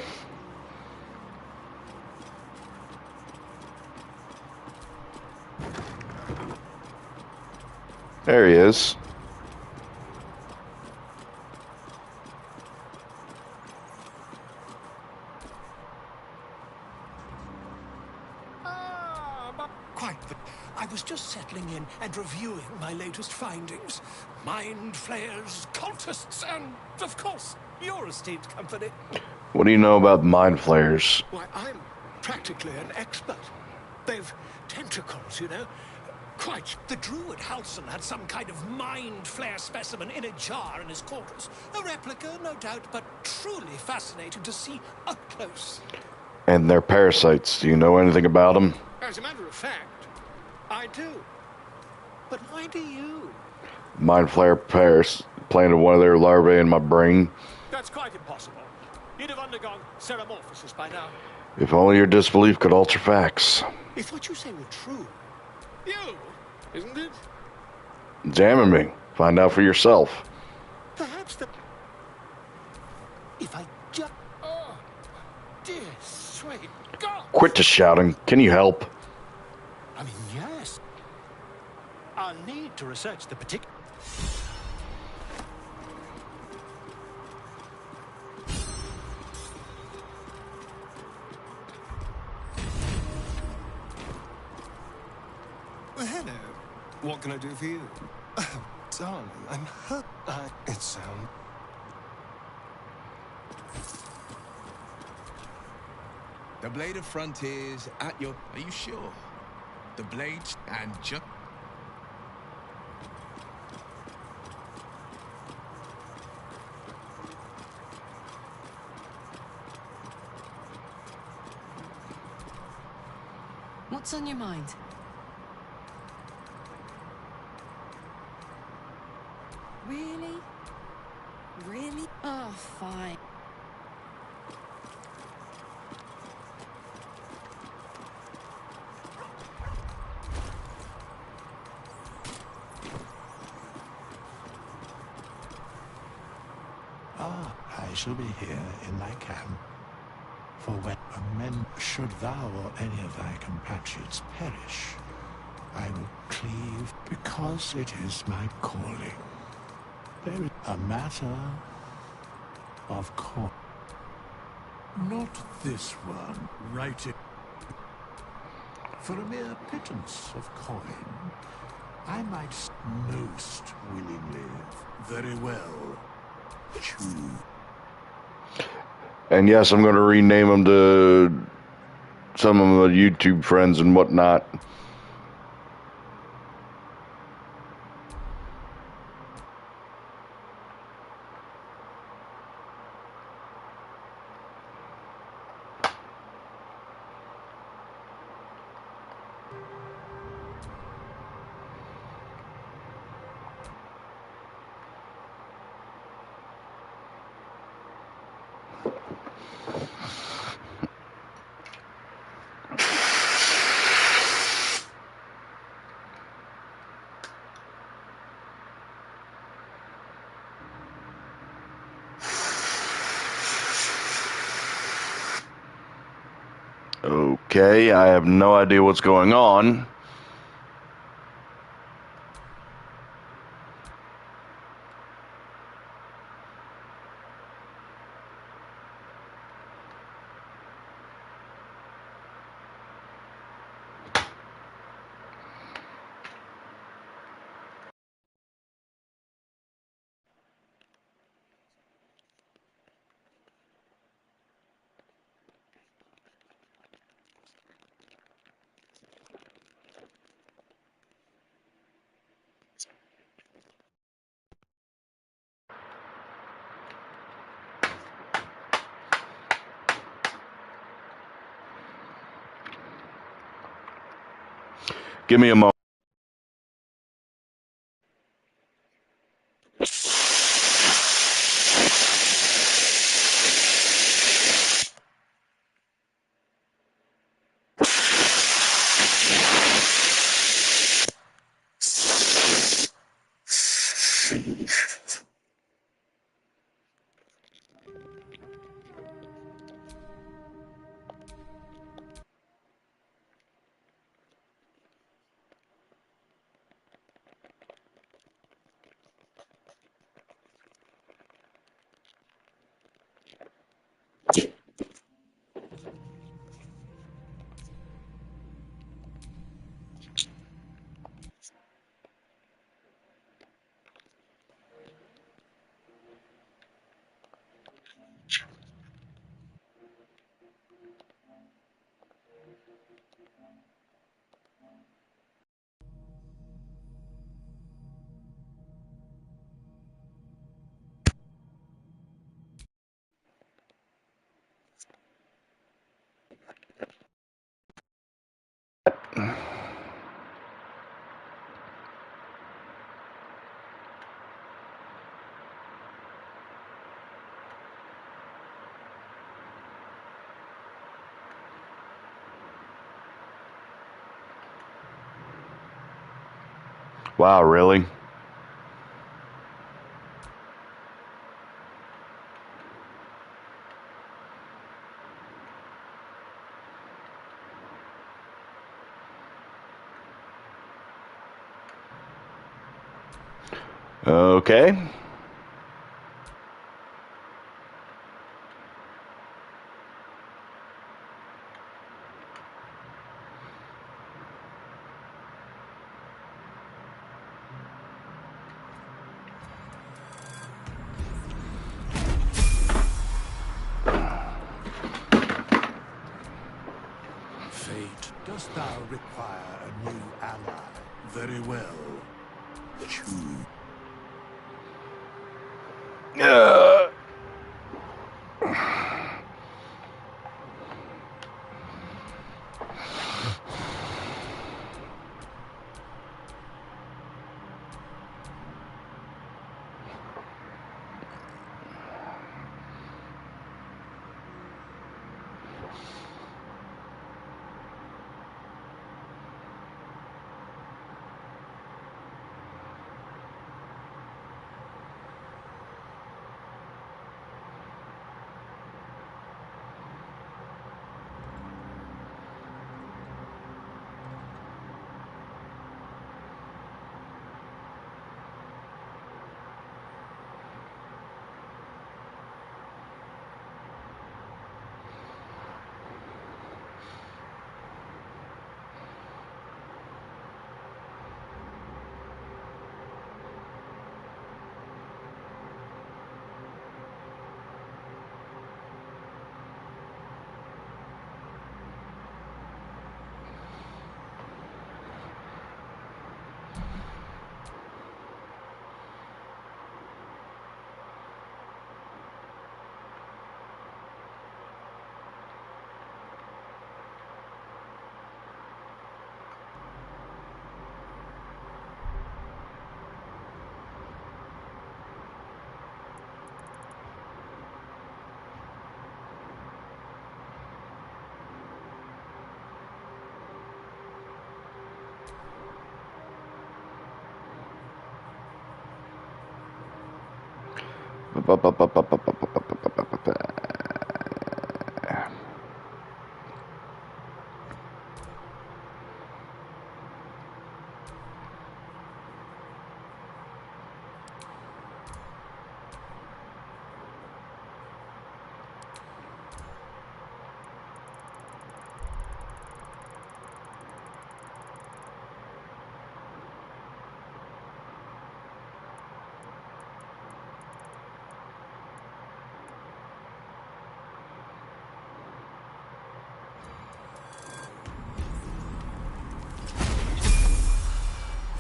There he is. Quite. I was just settling in and reviewing my latest findings. Mind flayers, cultists, and, of course, your esteemed company. What do you know about mind flayers? Why, I'm practically an expert. They've tentacles, you know. Quite. The druid Halson had some kind of mind flare specimen in a jar in his quarters. A replica, no doubt, but truly fascinating to see up close. And they're parasites. Do you know anything about them? As a matter of fact, I do. But why do you? Mind flare pairs planted one of their larvae in my brain. That's quite impossible. You'd have undergone ceramorphosis by now. If only your disbelief could alter facts. If what you say were true, you, isn't it? Examine me. Find out for yourself. Perhaps the... If I just... Oh, dear sweet God. Quit the shouting. Can you help? I mean, yes. I'll need to research the particular... Well, hello. What can I do for you? Oh, darling, I'm hurt. It sounds... The blade of frontiers at your... Are you sure? The blades and just... What's on your mind? Really? Really? Oh, fine. I shall be here in my camp. For when men should thou or any of thy compatriots perish, I will cleave because it is my calling. There is a matter of course. Not this one. Write it. For a mere pittance of coin, I might most willingly. Very well. Choose. And yes, I'm going to rename them to some of my YouTube friends and whatnot. Okay, I have no idea what's going on. Give me a moment. Wow, really? Okay. Fate, dost thou require a new ally? Very well. Choose.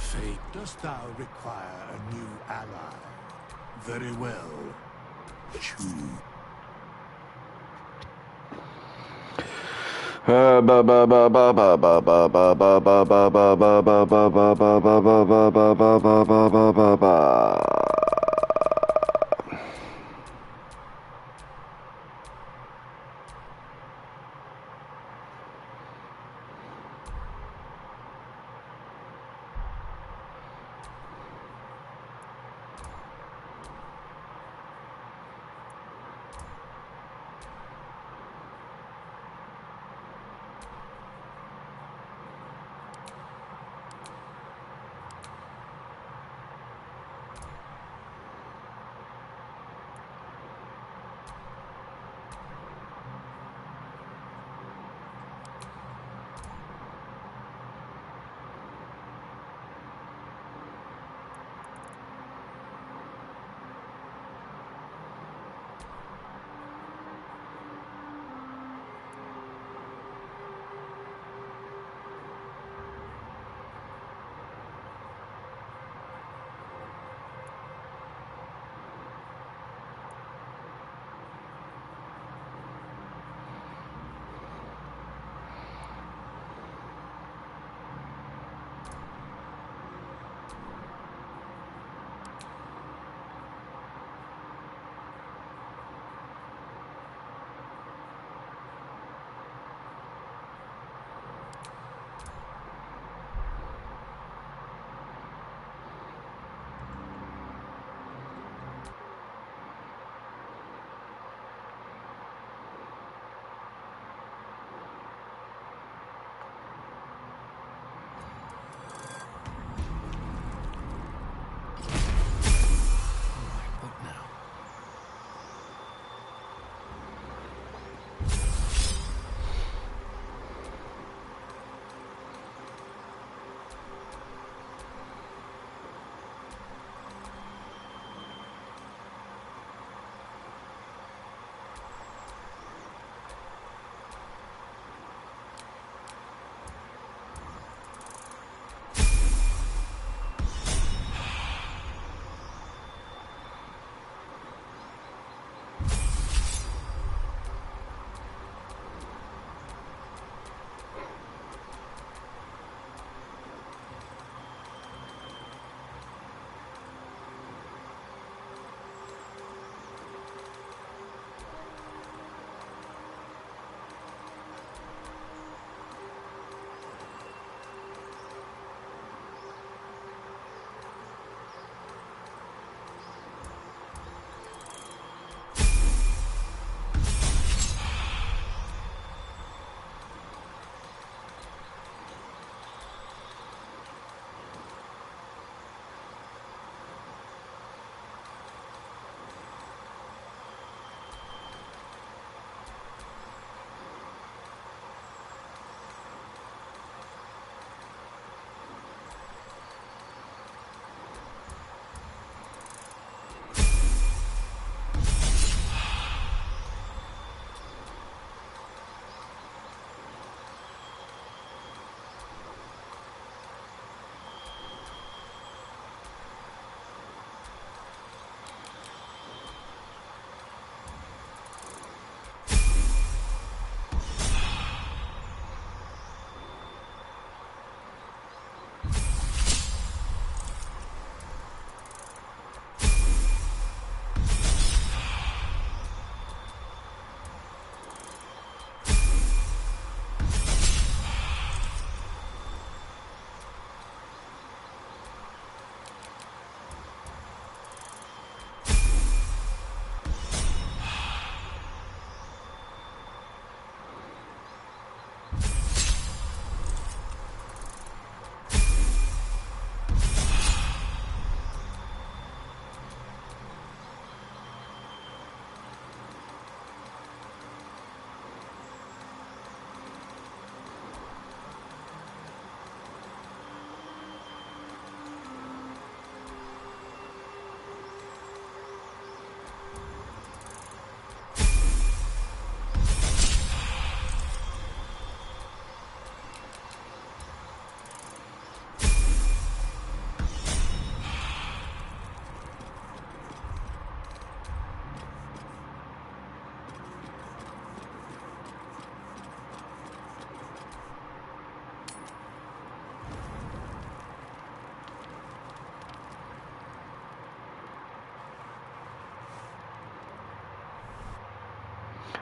Fate, dost thou require a new ally? Very well. Choose.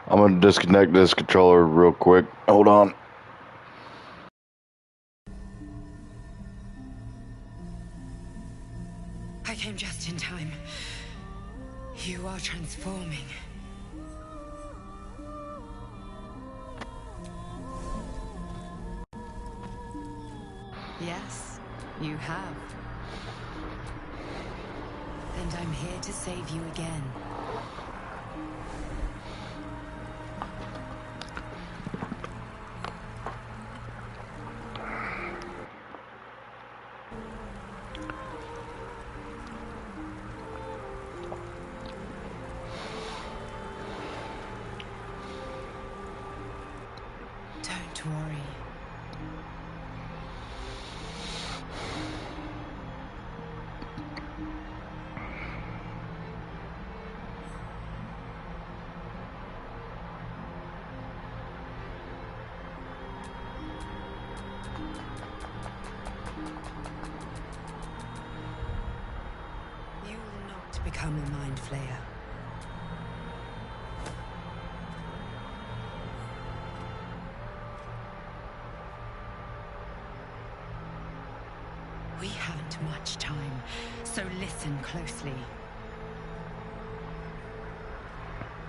I'm gonna disconnect this controller real quick. Hold on. I came just in time. You are transforming. Yes, you have. And I'm here to save you again. Don't worry. You will not become a mind flayer. We haven't much time, so listen closely.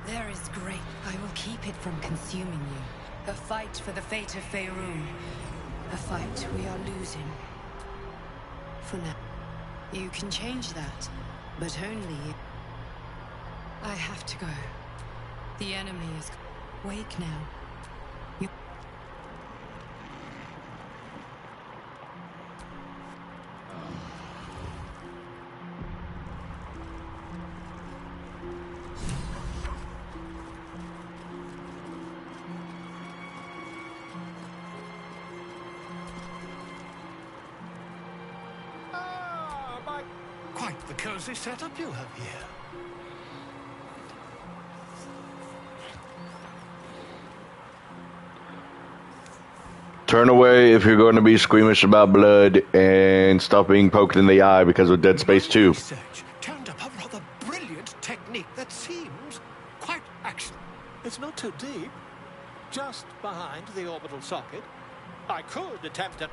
There is great. I will keep it from consuming you. The fight for the fate of Faerun. A fight we are losing. For now. You can change that, but only... I have to go. The enemy is... Wake now. You... Quite the cozy setup you have here. Turn away if you're going to be squeamish about blood and stuff being poked in the eye because of Dead Space 2. Research turned up a rather brilliant technique that seems quite action. It's not too deep. Just behind the orbital socket. I could attempt it.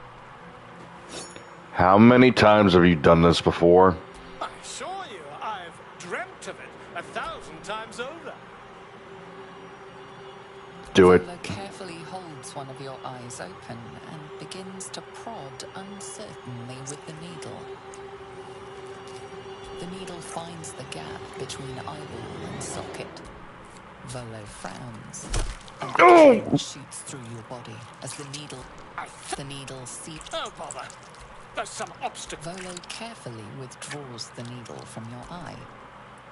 How many times have you done this before? I assure you, I've dreamt of it 1,000 times over. Do it. Volo carefully holds one of your eyes open and begins to prod uncertainly with the needle. The needle finds the gap between eyeball and socket. Volo frowns and the shoots through your body as the needle seeps. Oh, bother. There's some obstacle. Volo carefully withdraws the needle from your eye.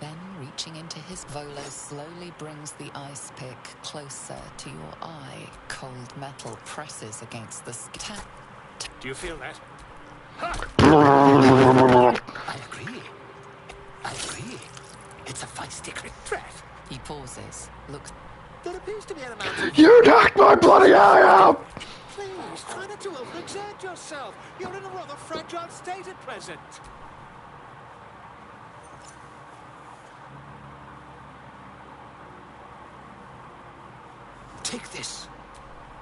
Then, reaching into his Volo slowly brings the ice pick closer to your eye. Cold metal presses against the skin. Do you feel that? I agree. It's a feisty threat. He pauses, looks. There appears to be an amount of... You knocked my bloody eye out! Please, try not to overexert yourself. You're in a rather fragile state at present. Take this.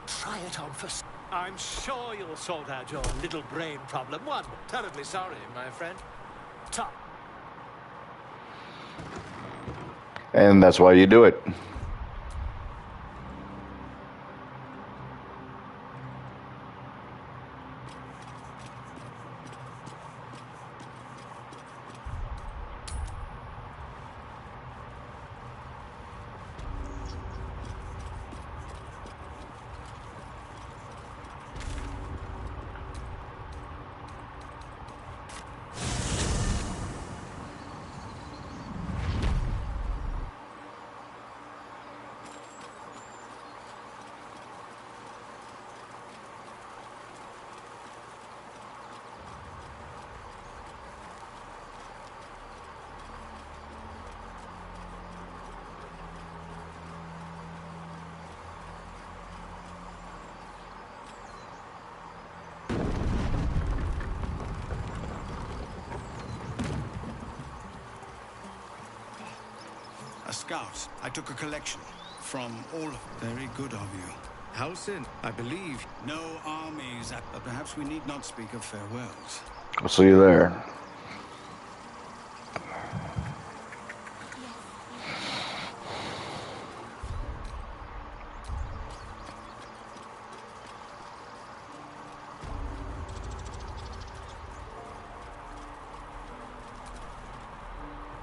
Try it on first. I'm sure you'll sort out your little brain problem. One, terribly sorry, my friend. Top. And that's why you do it. A scout. I took a collection. from all of... Very good of you. Halsin, I believe. No armies, but perhaps we need not speak of farewells. I'll see you there.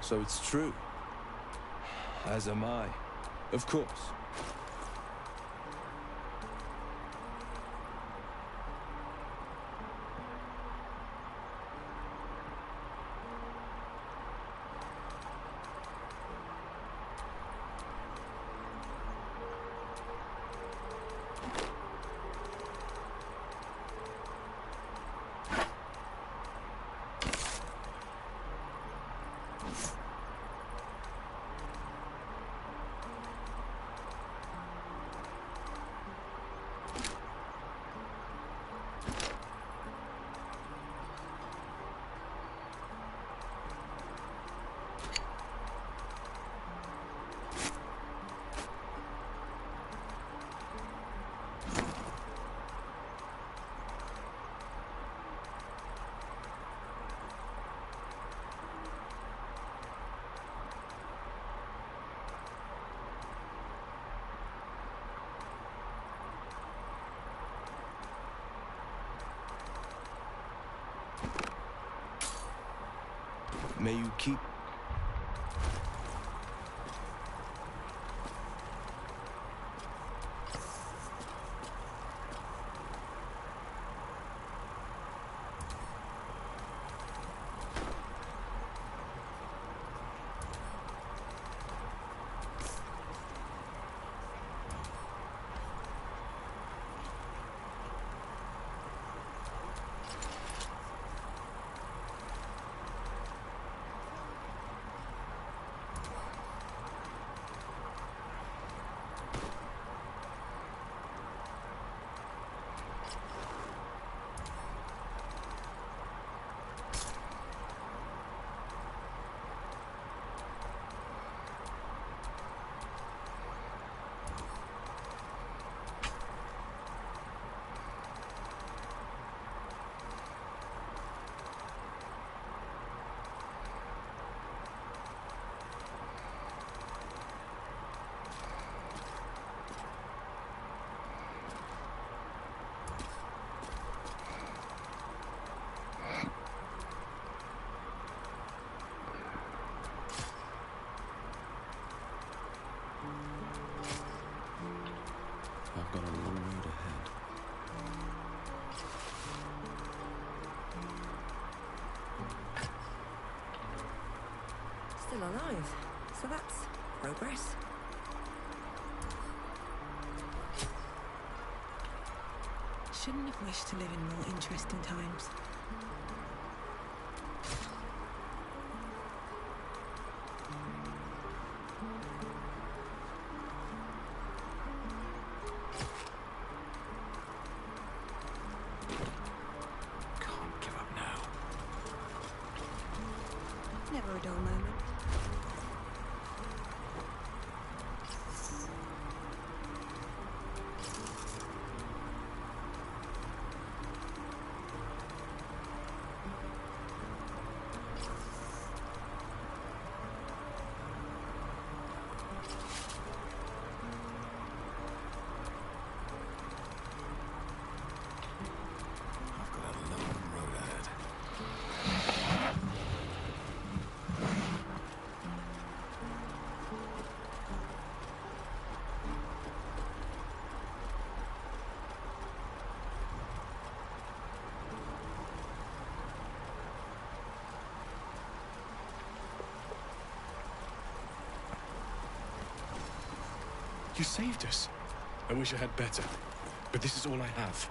So it's true. As am I. Of course. May you keep... I've got a long road ahead. Still alive, so that's progress. Shouldn't have wished to live in more interesting times. Can't give up now. Never a dull moment. I've got a long road ahead. You saved us. I wish I had better, but this is all I have.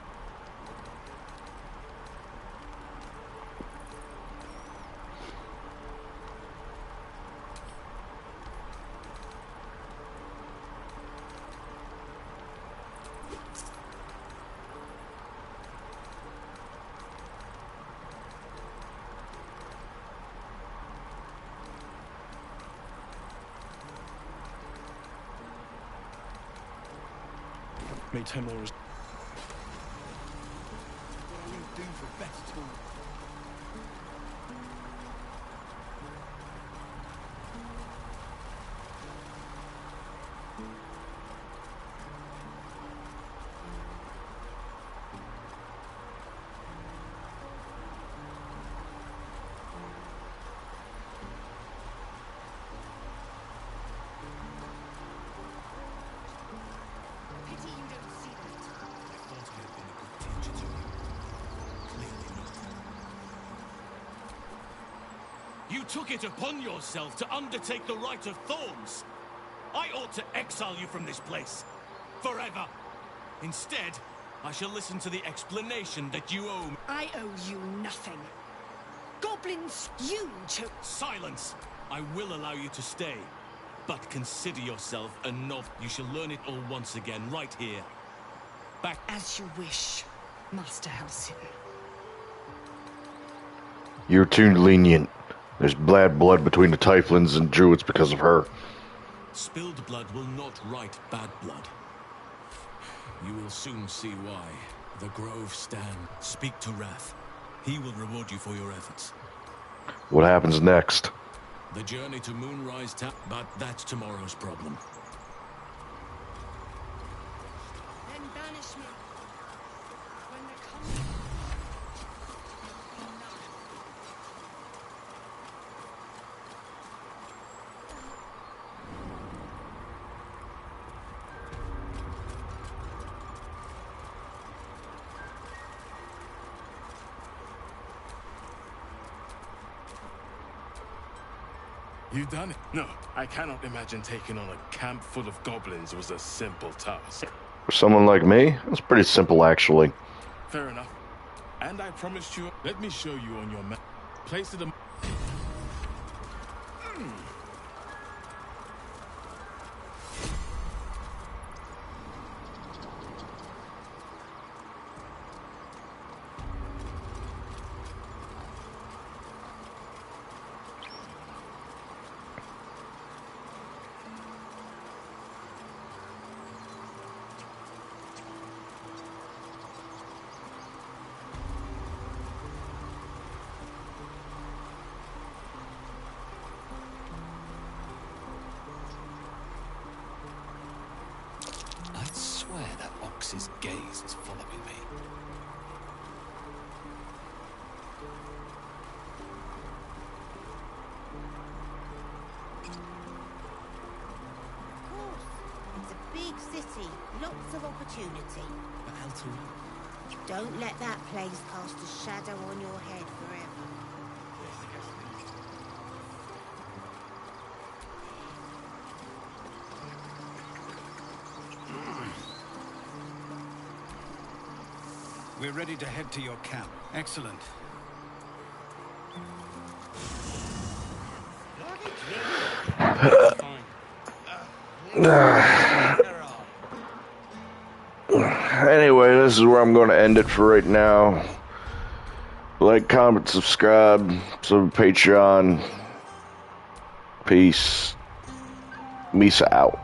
May Temora's... What I will do for best tool. You took it upon yourself to undertake the Rite of Thorns. I ought to exile you from this place. Forever. Instead, I shall listen to the explanation that you owe me. I owe you nothing. Goblins, you took... Silence! I will allow you to stay. But consider yourself a novice. You shall learn it all once again, right here. Back... As you wish, Master Halcyon. You're too lenient. There's bad blood between the Typhlins and Druids because of her. Spilled blood will not right bad blood. You will soon see why. The Grove stand. Speak to Wrath. He will reward you for your efforts. What happens next? The journey to Moonrise Town, but that's tomorrow's problem. Then banish me. When the coming... You done it? No, I cannot imagine taking on a camp full of goblins was a simple task. For someone like me, it's pretty simple, actually. Fair enough. And I promised you... Let me show you on your map. Place it... I'd swear that Ox's gaze is following me. Of course. It's a big city. Lots of opportunity. But Altair... Don't let that place cast a shadow on your head forever. We're ready to head to your camp. Excellent. Anyway, this is where I'm going to end it for right now. Like, comment, subscribe, sub Patreon. Peace. Misa out.